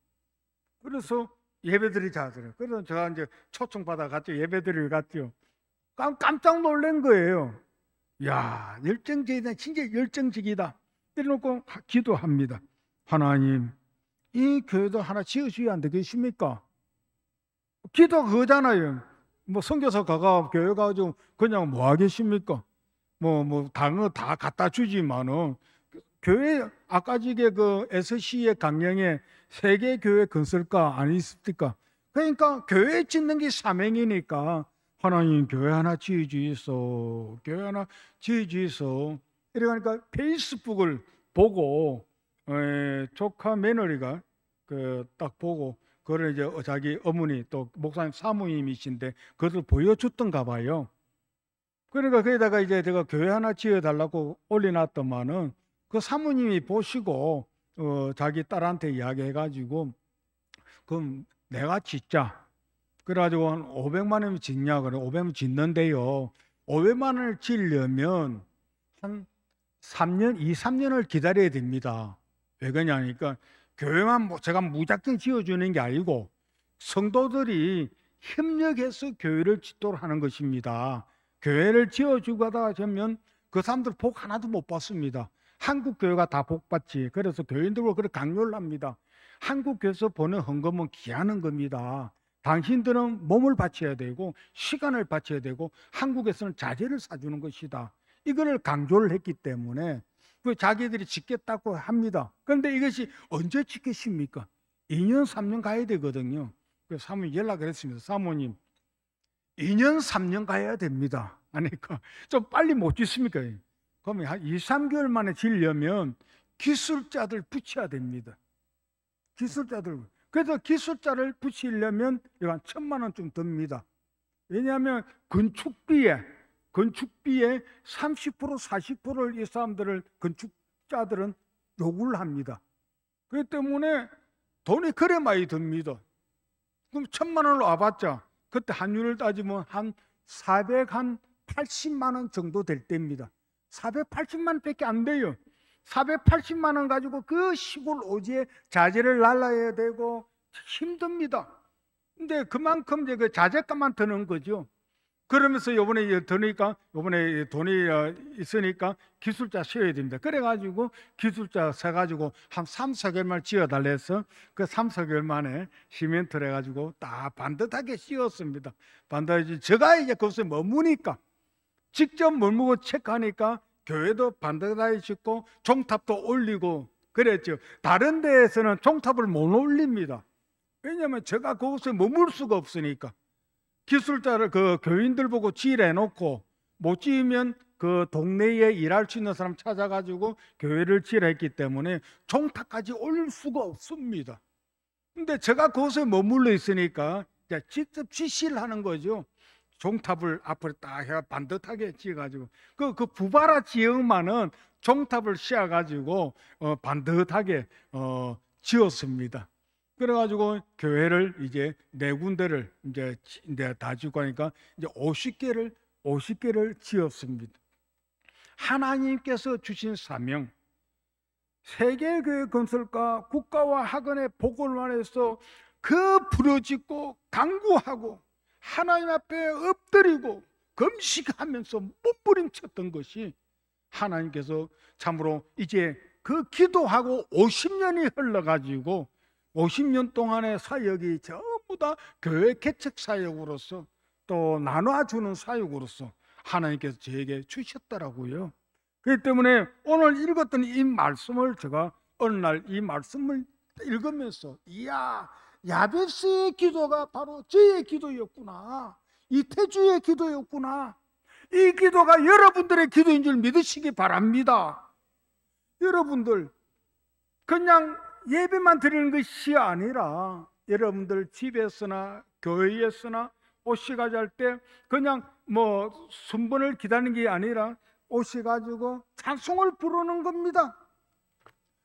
그래서 예배드리 자더래요. 그래서 제가 이제 초청받아 갔죠. 예배드리러 갔죠. 깜짝 놀란 거예요. 야, 열정적이다. 진짜 열정적이다. 이래놓고 기도합니다. 하나님, 이 교회도 하나 지어주셔야 안 되겠습니까? 기도 그거잖아요. 뭐 선교사 가가 교회 가지고 그냥 뭐 하겠습니까? 다른 거 다 갖다 주지만은 교회 아까 지게 그 SC의 강령에 세계 교회 건설가 아니 있습니까? 그러니까 교회 짓는 게 사명이니까 하나님 교회 하나 지어주이소, 교회 하나 지어주이소. 이러니까 페이스북을 보고 조카 며느리가 그 딱 보고 그걸 이제 자기 어머니 또 목사님 사모님이신데 그것을 보여줬던가 봐요. 그러니까 거기다가 이제 제가 교회 하나 지어달라고 올려놨더만은 그 사모님이 보시고 자기 딸한테 이야기해가지고 그럼 내가 짓자. 그래가지고 한 500만 원이 짓냐 그래. 500만 원 짓는데요. 500만 원을 지으려면 한 3년을 기다려야 됩니다. 왜 그러냐니까 교회만 제가 무작정 지어주는 게 아니고 성도들이 협력해서 교회를 짓도록 하는 것입니다. 교회를 지어주고 하다가 되면 그 사람들 복 하나도 못 받습니다. 한국 교회가 다 복 받지. 그래서 교인들과 그렇게 강요를 합니다. 한국 교회에서 보는 헌금은 귀하는 겁니다. 당신들은 몸을 바쳐야 되고 시간을 바쳐야 되고 한국에서는 자재를 사주는 것이다. 이거를 강조를 했기 때문에 그 자기들이 짓겠다고 합니다. 그런데 이것이 언제 짓겠습니까? 2년 3년 가야 되거든요. 그래서 사모님 연락을 했습니다. 사모님 2년 3년 가야 됩니다. 그러니까 좀 빨리 못 짓습니까? 그러면 한 2, 3개월 만에 지려면 기술자들 붙여야 됩니다. 기술자들. 그래서 기술자를 붙이려면 한 1,000만 원쯤 듭니다. 왜냐하면 건축비에 30% 40%를 이 사람들을 건축자들은 요구를 합니다. 그렇기 때문에 돈이 그래 많이 듭니다. 그럼 1,000만 원으로 와봤자 그때 환율을 따지면 한 480만 원 정도 될 때입니다. 480만 원밖에 안 돼요. 480만 원 가지고 그 시골 오지에 자재를 날라야 되고 힘듭니다. 근데 그만큼 이제 그 자재값만 드는 거죠. 그러면서 이번에 돈이 있으니까 기술자 세워야 됩니다. 그래가지고 기술자 세가지고 한 3, 4개월만 지어달라 해서 그 3, 4개월 만에 시멘트를 해가지고 다 반듯하게 씌웠습니다. 반듯하게 제가 이제 거기서 머무니까 직접 머무고 체크하니까 교회도 반듯하게 짓고 종탑도 올리고 그랬죠. 다른 데에서는 종탑을 못 올립니다. 왜냐하면 제가 거기서 머물 수가 없으니까. 기술자를 그 교인들 보고 지으래 놓고 못 지으면 그 동네에 일할 수 있는 사람 찾아가지고 교회를 지으라 했기 때문에 종탑까지 올릴 수가 없습니다. 근데 제가 그곳에 머물러 있으니까 직접 지시를 하는 거죠. 종탑을 앞으로 딱 해가 반듯하게 지어가지고 그 부바라 지역만은 종탑을 씌워가지고 반듯하게 지었습니다. 그래가지고 교회를 이제 네 군데를 이제 다 짓고 하니까 이제 50개를 지었습니다. 하나님께서 주신 사명, 세계교회 건설과 국가와 학원의 복원을 위해서 그 부르짖고 간구하고 하나님 앞에 엎드리고 금식하면서 몸부림쳤던 것이 하나님께서 참으로 이제 그 기도하고 50년이 흘러가지고 50년 동안의 사역이 전부 다 교회 개척 사역으로서 또 나눠주는 사역으로서 하나님께서 저에게 주셨더라고요. 그렇기 때문에 오늘 읽었던 이 말씀을 제가 어느 날 이 말씀을 읽으면서 이야 야베스의 기도가 바로 저의 기도였구나, 이태주의 기도였구나. 이 기도가 여러분들의 기도인 줄 믿으시기 바랍니다. 여러분들 그냥 예배만 드리는 것이 아니라 여러분들 집에서나 교회에서나 오셔가지고 할 때 그냥 뭐 순번을 기다리는 게 아니라 오셔가지고 찬송을 부르는 겁니다.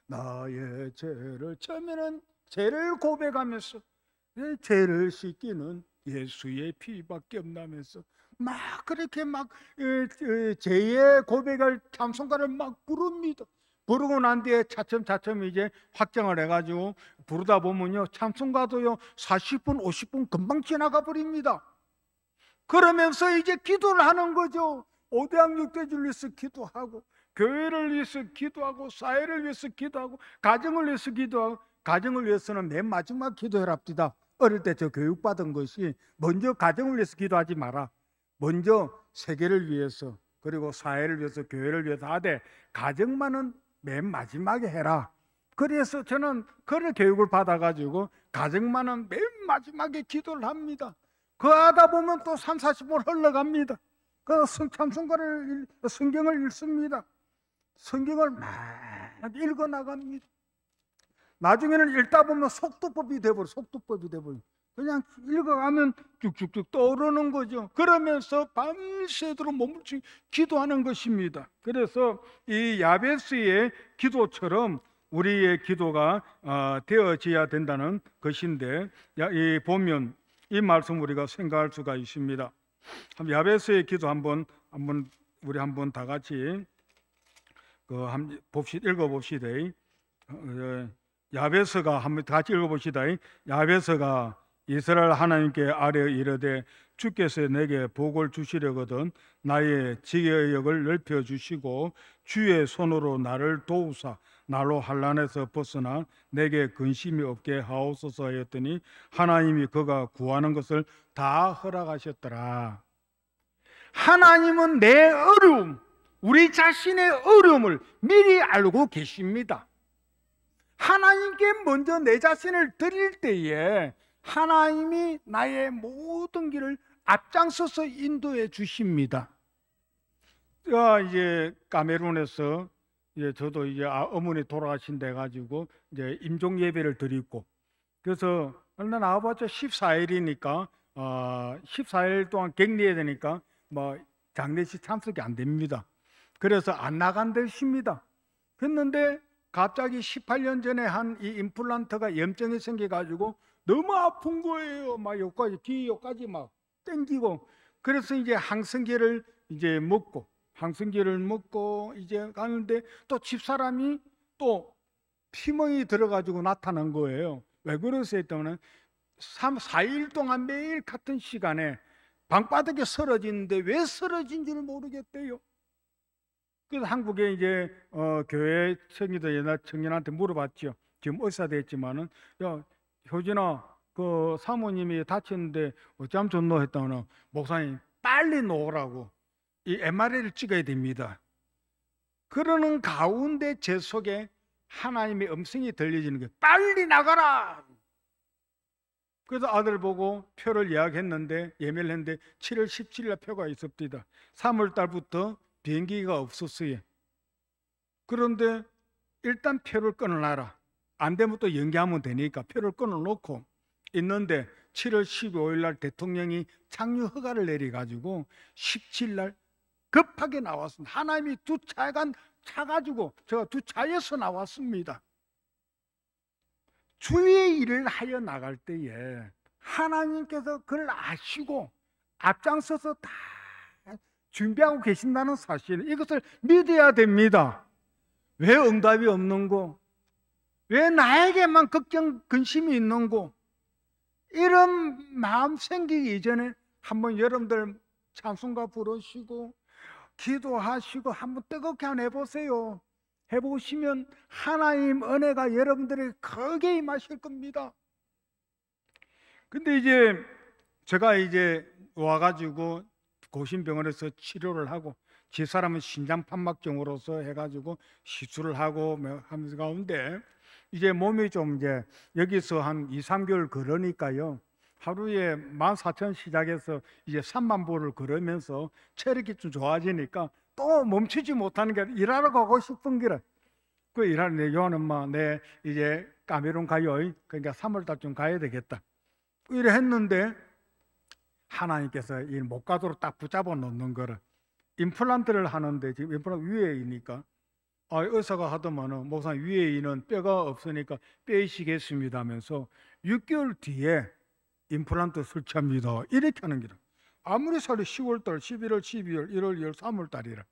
나의 죄를, 처음에는 죄를 고백하면서 내 죄를 씻기는 예수의 피밖에 없다면서 막 그렇게 막 죄의 고백을 찬송가를 막 부릅니다. 부르고 난 뒤에 차츰 이제 확정을 해가지고 부르다 보면요, 찬송가도요 40분 50분 금방 지나가 버립니다. 그러면서 이제 기도를 하는 거죠. 5대학 6대주를 위해서 기도하고, 교회를 위해서 기도하고, 사회를 위해서 기도하고, 가정을 위해서 기도하고. 가정을 위해서는 맨 마지막 기도해랍니다. 어릴 때 저 교육받은 것이 먼저 가정을 위해서 기도하지 마라, 먼저 세계를 위해서, 그리고 사회를 위해서, 교회를 위해서 하되 가정만은 맨 마지막에 해라. 그래서 저는 그런 교육을 받아가지고 가정만은 맨 마지막에 기도를 합니다. 그 하다 보면 또 3, 40분 흘러갑니다. 그래서 찬송가를, 성경을 읽습니다. 성경을 막 읽어 나갑니다. 나중에는 읽다 보면 속도법이 돼버려. 그냥 읽어가면 쭉쭉쭉 떠오르는 거죠. 그러면서 밤새도록 몸을 기도하는 것입니다. 그래서 이 야베스의 기도처럼 우리의 기도가 되어져야 된다는 것인데, 보면 이 말씀 우리가 생각할 수가 있습니다. 야베스의 기도 한번 우리 한번 다 같이 읽어봅시다. 야베스가 한번 같이 읽어봅시다. 야베스가 이스라엘 하나님께 아뢰어 이르되 주께서 내게 복을 주시려거든 나의 지혜역을 넓혀 주시고 주의 손으로 나를 도우사 날로 환난에서 벗어나 내게 근심이 없게 하옵소서 하였더니 하나님이 그가 구하는 것을 다 허락하셨더라. 하나님은 내 어려움, 우리 자신의 어려움을 미리 알고 계십니다. 하나님께 먼저 내 자신을 드릴 때에 하나님이 나의 모든 길을 앞장서서 인도해 주십니다. 이제 카메룬에서 저도 이제 어머니 돌아가신 데 가지고 이제 임종 예배를 드리고, 그래서 나와봤자 14일이니까 14일 동안 격리해야 되니까 뭐 장례식 참석이 안 됩니다. 그래서 안 나간다십니다. 했는데 갑자기 18년 전에 한 이 임플란트가 염증이 생겨가지고 너무 아픈 거예요. 막 여기까지, 뒤 여기까지 막 땡기고. 그래서 이제 항생제를 먹고 이제 가는데 또 집사람이 또 피멍이 들어가지고 나타난 거예요. 왜 그러세요? 했더니 3, 4일 동안 매일 같은 시간에 방바닥에 쓰러지는데 왜 쓰러진지를 모르겠대요. 그래서 한국에 이제 교회 청년한테 물어봤죠. 지금 의사 됐지만은, 야 효진아, 그 사모님이 다쳤는데 어쩜 좋노 했더니 목사님 빨리 놓으라고, 이 MRI를 찍어야 됩니다. 그러는 가운데 제 속에 하나님의 음성이 들려지는 거예요. 빨리 나가라. 그래서 아들 보고 표를 예약했는데, 예매를 했는데 7월 17일 표가 있었습니다. 3월 달부터 비행기가 없었어요. 그런데 일단 표를 끊어놔라. 안 되면 또 연기하면 되니까 표를 끊어놓고 있는데 7월 15일 날 대통령이 착륙 허가를 내려가지고 17일 날 급하게 나왔습니다. 하나님이 두 차간 차가지고 제가 두 차에서 나왔습니다. 주의 일을 하여 나갈 때에 하나님께서 그걸 아시고 앞장서서 다 준비하고 계신다는 사실, 이것을 믿어야 됩니다. 왜 응답이 없는 거? 왜 나에게만 걱정, 근심이 있는 거? 이런 마음 생기기 이전에 한번 여러분들 찬송가 부르시고 기도하시고 한번 뜨겁게 한번 해보세요. 해보시면 하나님 은혜가 여러분들에게 크게 임하실 겁니다. 근데 이제 제가 이제 와가지고 고심병원에서 치료를 하고, 집사람은 심장판막증으로서 해가지고 시술을 하고 하면서 가운데 이제 몸이 좀 이제 여기서 한 2, 3개월 걸으니까요. 하루에 14,000 시작해서 이제 3만 보를 걸으면서 체력이 좀 좋아지니까 또 멈추지 못하는 게 일하러 가고 싶은 기라. 그 일하는데 요한 엄마 내 이제 카메룬 가요. 그러니까 3월달쯤 가야 되겠다. 이래 했는데 하나님께서 이 못 가도록 딱 붙잡아 놓는 거를 임플란트를 하는데 지금 임플란트 위에 있니까 의사가 하더만은 목사님 위에 있는 뼈가 없으니까 빼시겠습니다 하면서 6개월 뒤에 임플란트 설치합니다. 이렇게 하는 기라. 아무리 살이 10월달, 11월, 12월, 1월, 2월, 3월달이라.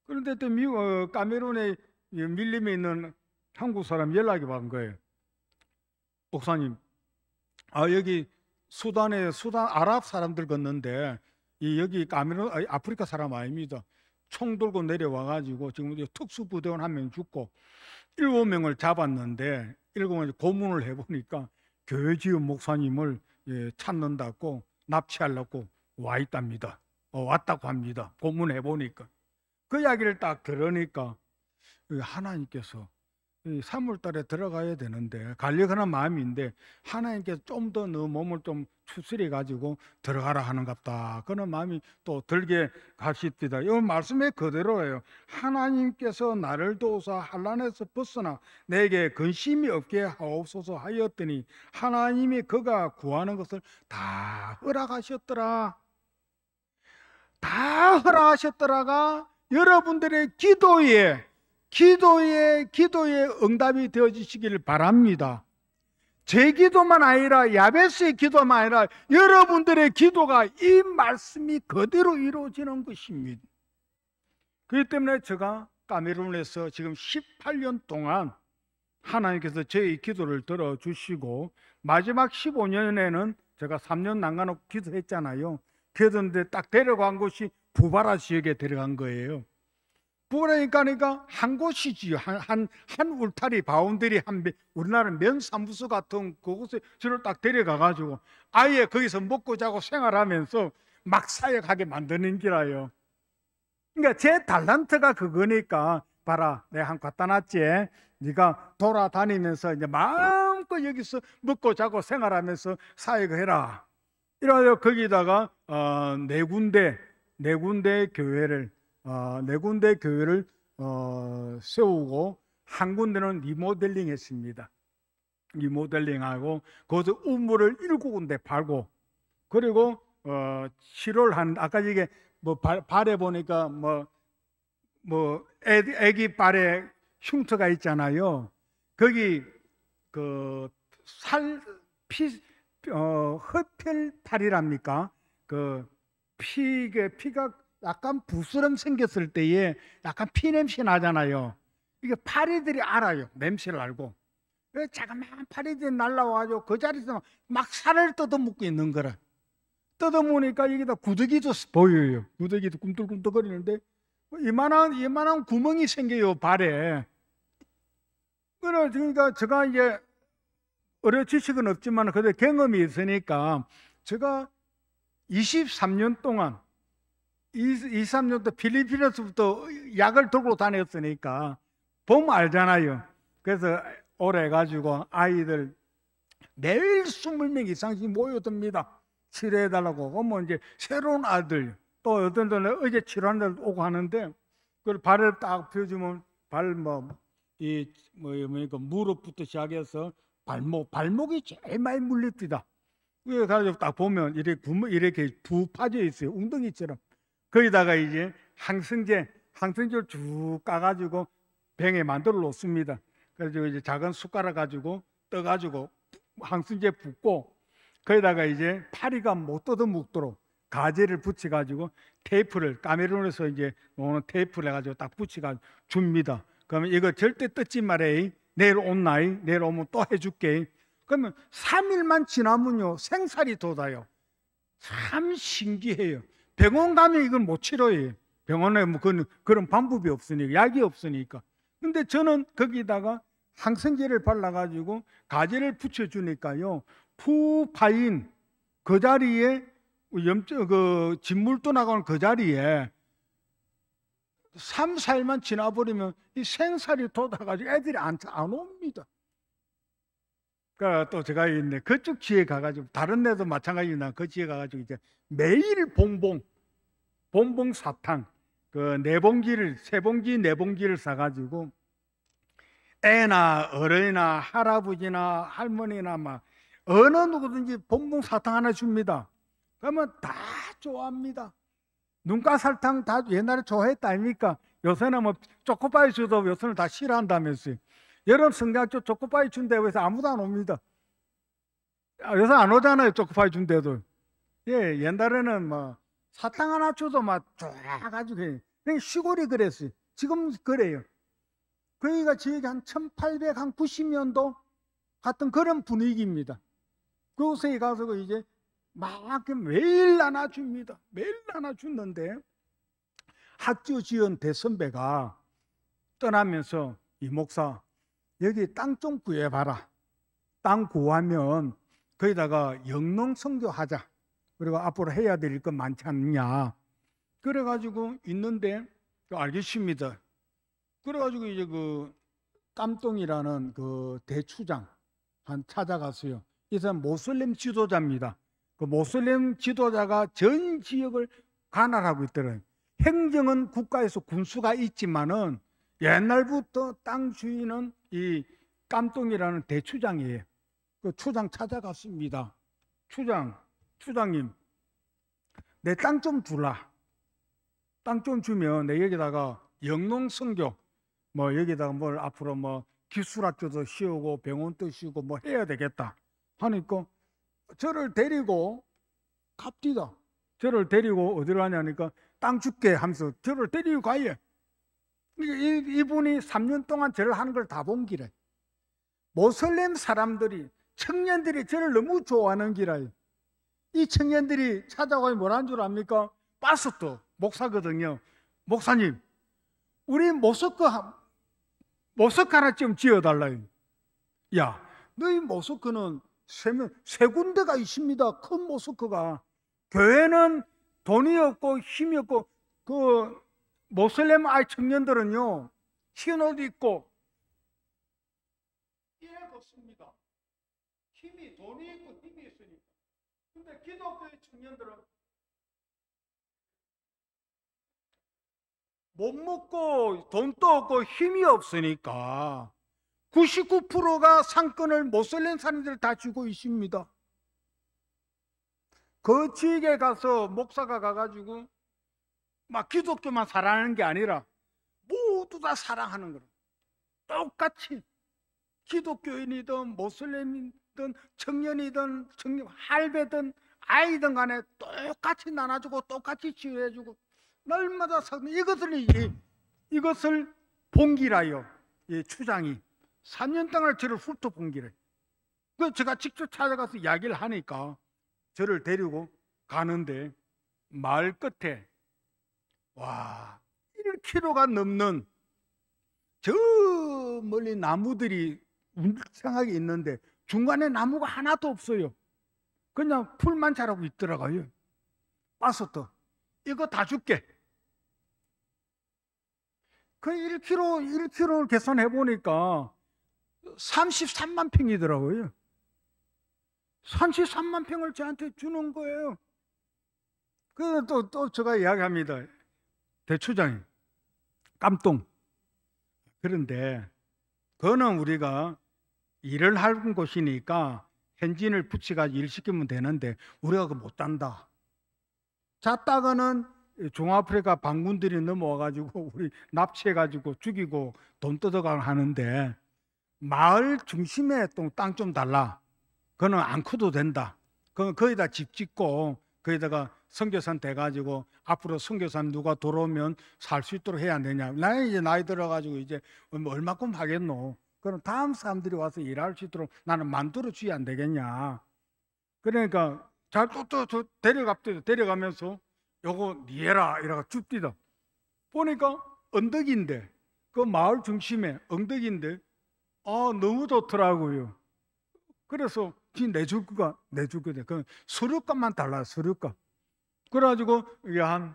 그런데 또 미국 카메룬에 밀림에 있는 한국 사람 연락이 온 거예요. 목사님, 여기 수단 아랍 사람들 걷는데 여기 카메룬 아프리카 사람 아닙니다. 총 들고 내려와가지고 지금 특수부대원 1명 죽고 7명을 잡았는데 7명을 고문을 해보니까 교회 지은 목사님을 찾는다고 납치하려고 와 있답니다. 왔다고 합니다. 고문해 보니까 그 이야기를 딱 들으니까 하나님께서 3월 달에 들어가야 되는데 가려고 마음인데 하나님께서 좀 더 너 몸을 좀 추스려 가지고 들어가라 하는갑다. 그런 마음이 또 들게 가십니다. 이 말씀의 그대로예요. 하나님께서 나를 도우사 환난에서 벗어나 내게 근심이 없게 하옵소서 하였더니 하나님이 그가 구하는 것을 다 허락하셨더라. 다 허락하셨더라가 여러분들의 기도에 응답이 되어지시기를 바랍니다. 제 기도만 아니라 야베스의 기도만 아니라 여러분들의 기도가 이 말씀이 그대로 이루어지는 것입니다. 그렇기 때문에 제가 카메룬에서 지금 18년 동안 하나님께서 제 기도를 들어주시고 마지막 15년에는 제가 3년 난간없이 기도했잖아요. 그랬는데 딱 데려간 곳이 부바라 지역에 데려간 거예요. 부바라니까 한 곳이지요. 한 울타리 바운더리 우리나라 면사무소 같은 그곳에 저를 딱 데려가가지고 아예 거기서 먹고 자고 생활하면서 막 사역하게 만드는 기라요. 그러니까 제 달란트가 그거니까 봐라 내가 한 갖다 놨지. 네가 돌아다니면서 이제 마음껏 여기서 먹고 자고 생활하면서 사역을 해라. 이래서 거기다가 네 군데 교회를 세우고 한 군데는 리모델링 했습니다. 리모델링하고 거기서 우물을 7군데 팔고 그리고 7월 아까 이게 발에 보니까 애기 발에 흉터가 있잖아요. 거기 흡혈팔이랍니까? 피가 약간 부스럼 생겼을 때에 약간 피 냄새 나잖아요. 이게 파리들이 알아요. 냄새를 알고. 자그마한 파리들이 날라와가지고 그 자리에서 막 살을 뜯어먹고 있는 거라. 뜯어먹으니까 여기다 구더기도 보여요. 구더기도 꿈틀꿈틀거리는데 이만한 구멍이 생겨요, 발에. 그러니까 제가 이제 지식은 없지만 그래도 경험이 있으니까 제가 23년 동안 23년 동안 필리핀에서부터 약을 들고 다녔으니까 보면 알잖아요. 그래서 오래 가지고 아이들 매일 20명 이상씩 모여듭니다. 치료해달라고. 그러면 이제 새로운 아들 또 어떤 데는 어제 치료한 데도 오고 하는데 그걸 발을 딱 펴주면 무릎부터 시작해서 발목이 제일 많이 물립니다. 그래 가지고 딱 보면 이렇게 부 파져 있어요. 웅덩이처럼. 거기다가 이제 항생제를 쭉 까가지고 병에 만들어 놓습니다. 그래서 이제 작은 숟가락 가지고 떠가지고 항생제 붓고 거기다가 이제 파리가 못 뜯어 먹도록 가재를 붙여가지고 테이프를 카메룬에서 이제 오는 테이프를 해가지고 딱 붙여가지고 줍니다. 그러면 이거 절대 뜯지 말아요. 내일 온나이 내일 오면 또 해줄게. 그러면 3일만 지나면요 생살이 돋아요. 참 신기해요. 병원 가면 이걸 못 치료해요. 병원에 그런 방법이 없으니까 약이 없으니까. 근데 저는 거기다가 항생제를 발라가지고 가지를 붙여주니까요 푹 파인 그 자리에 진물도 나가는 그 자리에 3, 4일만 지나버리면 이 생살이 돋아가지고 애들이 안 옵니다. 그러니까 또 제가 있네. 그쪽 지에 가가지고, 다른 데도 마찬가지나 그 지에 가가지고 이제 매일 봉봉 사탕, 그 네 봉지를, 세 봉지, 네 봉지를 사가지고 애나 어른이나 할아버지나 할머니나 막 어느 누구든지 봉봉 사탕 하나 줍니다. 그러면 다 좋아합니다. 눈가 설탕 다 옛날에 좋아했다 아닙니까? 요새는 뭐 초코파이 줘도 요새는 다 싫어한다면서요. 여름 성경학교 초코파이 준다고 해서 아무도 안 옵니다. 요새 안 오잖아요. 초코파이 준대도. 예, 옛날에는 뭐 사탕 하나 줘도 막 좋아가지고 해요. 시골이 그랬어요. 지금 그래요. 거기가 지역이 한 1890년도 같은 그런 분위기입니다. 그곳에 가서 이제 막 매일 나눠줍니다. 매일 나눠주는데 학교 지원 대선배가 떠나면서 이 목사 여기 땅 좀 구해봐라. 땅 구하면 거기다가 영농 선교하자. 그리고 앞으로 해야 될 것 많지 않냐. 그래가지고 있는데 알겠습니다. 그래가지고 이제 그 깜동이라는 그 대추장 한 찾아갔어요. 이 사람 모슬렘 지도자입니다. 그 모슬렘 지도자가 전 지역을 관할하고 있더라고요. 행정은 국가에서 군수가 있지만은 옛날부터 땅 주인은 이 깜동이라는 대추장이에요. 그 추장 찾아갔습니다. 추장님, 내 땅 좀 주라. 땅 좀 주면 내 여기다가 영농선교, 뭐 여기다가 뭘 앞으로 뭐 기술학교도 씌우고 병원도 씌우고 뭐 해야 되겠다 하니까 저를 데리고 갑디다. 저를 데리고 어디로 가냐니까 땅 줄게 하면서 저를 데리고 가요. 이분이 3년 동안 저를 하는 걸 다 본 기래. 모슬렘 사람들이, 청년들이 저를 너무 좋아하는 기라요. 이 청년들이 찾아와서 뭐라는 줄 압니까? 파스토 목사거든요. 목사님, 우리 모스크 하나 좀 지어달라요. 야, 너희 모스크는 세 군데가 있습니다. 큰 모스크가. 교회는 돈이 없고 힘이 없고 그 모슬렘 아이 청년들은요 흰 옷 입고 벗습니다. 돈이 있고 힘이 있으니까. 근데 기독교의 청년들은 못 먹고 돈도 없고 힘이 없으니까 99%가 상권을 모슬렘 사람들 다 쥐고 있습니다. 그 지역에 가서 목사가 가가지고 막 기독교만 사랑하는 게 아니라 모두 다 사랑하는 거예요. 똑같이 기독교인이든 모슬렘이든 청년이든 할배든 아이든 간에 똑같이 나눠주고 똑같이 치유해주고 날마다 이것을 봉기라요. 이 추장이 3년 동안 저를 훑어봉기래. 그 제가 직접 찾아가서 이야기를 하니까 저를 데리고 가는데 마을 끝에 와 1km가 넘는 저 멀리 나무들이 울창하게 있는데 중간에 나무가 하나도 없어요. 그냥 풀만 자라고 있더라고요. 빠서또 이거 다 줄게. 그 1km를 계산해 보니까 33만 평이더라고요. 33만 평을 저한테 주는 거예요. 그래서 또 제가 이야기합니다. 대추장님, 깜동. 그런데 그거는 우리가 일을 하는 곳이니까 엔진을 붙여가지고 일 시키면 되는데 우리가 그거 못 단다. 잤다가는 중아프리카 반군들이 넘어와가지고 우리 납치해가지고 죽이고 돈 뜯어가고 하는데 마을 중심에 또 땅 좀 달라. 그거는 안 커도 된다. 그건 거기다 집 짓고 거기다가 선교사님 돼가지고 앞으로 선교사님 누가 들어오면 살 수 있도록 해야 되냐. 나는 이제 나이 들어가지고 이제 얼마큼 하겠노. 그럼 다음 사람들이 와서 일할 수 있도록 나는 만들어 줘야 안 되겠냐. 그러니까 잘 또 데려가면서 요거 니해라 이라고 줍디다. 보니까 언덕인데 그 마을 중심에 언덕인데 너무 좋더라고요. 그래서 내줄 거다. 그 수료값만 달라. 수료값. 그래가지고 이게 한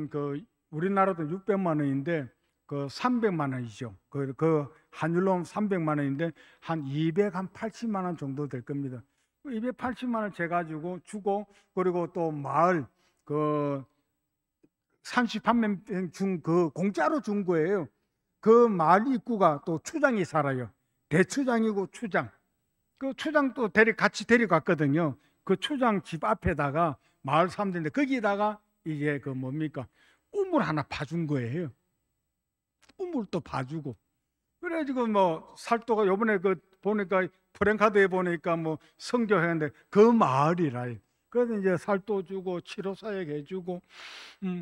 그 우리나라도 600만 원인데 그 300만 원이죠. 그 환율로 하면 300만 원인데 한 280만 원 정도 될 겁니다. 280만 원 제가지고 주고, 그리고 또 마을 그 산시 판매병 그 공짜로 준 거예요. 그 마을 입구가 또 추장이 살아요. 대추장이고 추장. 그 추장 또 같이 데려갔거든요. 그 추장 집 앞에다가 마을 사람들인데 거기다가 이게 그 뭡니까? 우물 하나 봐준 거예요. 우물 또 봐주고. 그래가지고 뭐 살도가 요번에 그 보니까 프랭카드에 보니까 뭐 성교했는데 그 마을이라. 그래서 이제 살도 주고 치료 사역 해주고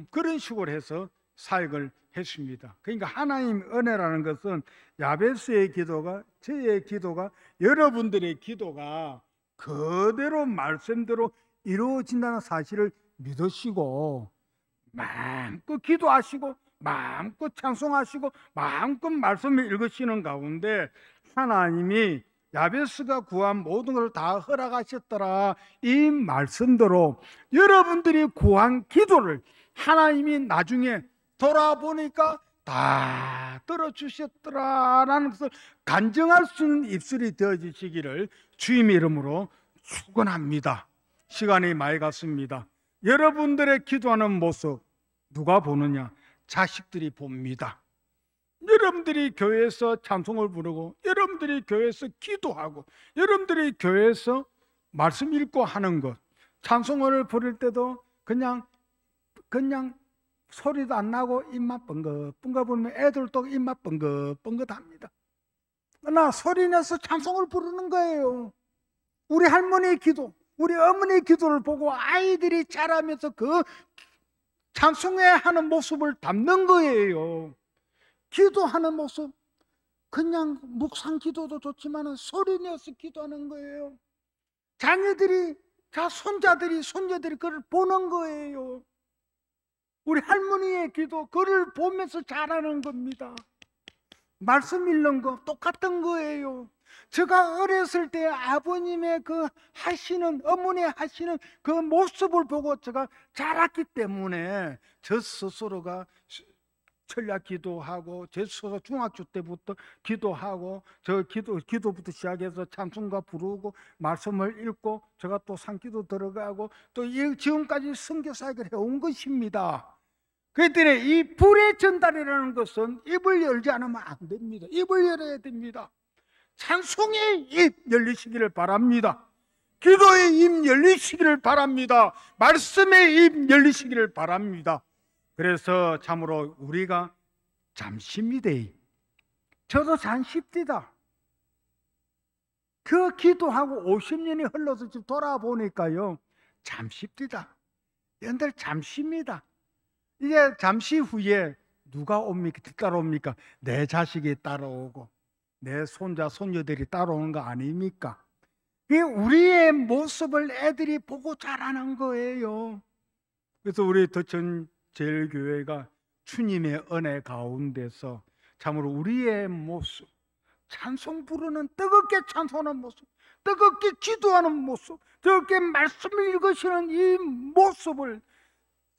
그런 식으로 해서 사역을 했습니다. 그러니까 하나님 은혜라는 것은 야베스의 기도가, 저의 기도가, 여러분들의 기도가 그대로 말씀대로 이루어진다는 사실을 믿으시고 마음껏 기도하시고 마음껏 찬송하시고 마음껏 말씀을 읽으시는 가운데 하나님이 야베스가 구한 모든 걸 다 허락하셨더라, 이 말씀대로 여러분들이 구한 기도를 하나님이 나중에 돌아보니까 다 들어주셨더라라는 것을 간증할 수 있는 입술이 되어주시기를 주님의 이름으로 축원합니다. 시간이 많이 갔습니다. 여러분들의 기도하는 모습 누가 보느냐? 자식들이 봅니다. 여러분들이 교회에서 찬송을 부르고, 여러분들이 교회에서 기도하고, 여러분들이 교회에서 말씀 읽고 하는 것, 찬송을 부를 때도 그냥 소리도 안 나고 입만 뻥긋뻥긋 부르면 애들도 입만 뻥긋뻥긋 합니다. 그러나 소리 내서 찬송을 부르는 거예요. 우리 할머니의 기도, 우리 어머니의 기도를 보고 아이들이 자라면서 그 찬송회 하는 모습을 담는 거예요. 기도하는 모습, 그냥 묵상 기도도 좋지만 소리 내서 기도하는 거예요. 자녀들이, 손자들이, 손녀들이 그걸 보는 거예요. 우리 할머니의 기도, 그를 보면서 자라는 겁니다. 말씀 읽는 거 똑같은 거예요. 제가 어렸을 때 아버님의 그 하시는, 어머니 하시는 그 모습을 보고 제가 자랐기 때문에 저 스스로가 철야 기도하고, 제 스스로 중학교 때부터 기도하고, 저 기도부터 시작해서 찬송가 부르고 말씀을 읽고, 제가 또 산기도 들어가고 또 지금까지 선교사역을 해온 것입니다. 그렇기 때문에 이 불의 전달이라는 것은 입을 열지 않으면 안 됩니다. 입을 열어야 됩니다. 찬송의 입 열리시기를 바랍니다. 기도의 입 열리시기를 바랍니다. 말씀의 입 열리시기를 바랍니다. 그래서 참으로 우리가 잠시입니다. 저도 잠시입니다. 그 기도하고 50년이 흘러서 지금 돌아보니까요, 잠시입니다. 여러분들 잠시입니다. 이제 잠시 후에 누가 옵니까? 따라옵니까? 내 자식이 따라오고 내 손자, 손녀들이 따라오는 거 아닙니까? 그게 우리의 모습을 애들이 보고 자라는 거예요. 그래서 우리 덕천 제일교회가 주님의 은혜 가운데서 참으로 우리의 모습, 찬송 부르는, 뜨겁게 찬송하는 모습, 뜨겁게 기도하는 모습, 뜨겁게 말씀을 읽으시는 이 모습을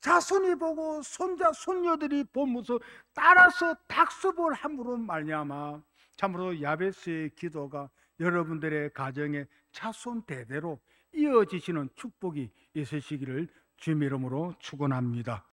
자손이 보고 손자, 손녀들이 보면서 따라서 학습을 함으로 말미암아 참으로 야베스의 기도가 여러분들의 가정에 자손 대대로 이어지시는 축복이 있으시기를 주님의 이름으로 축원합니다.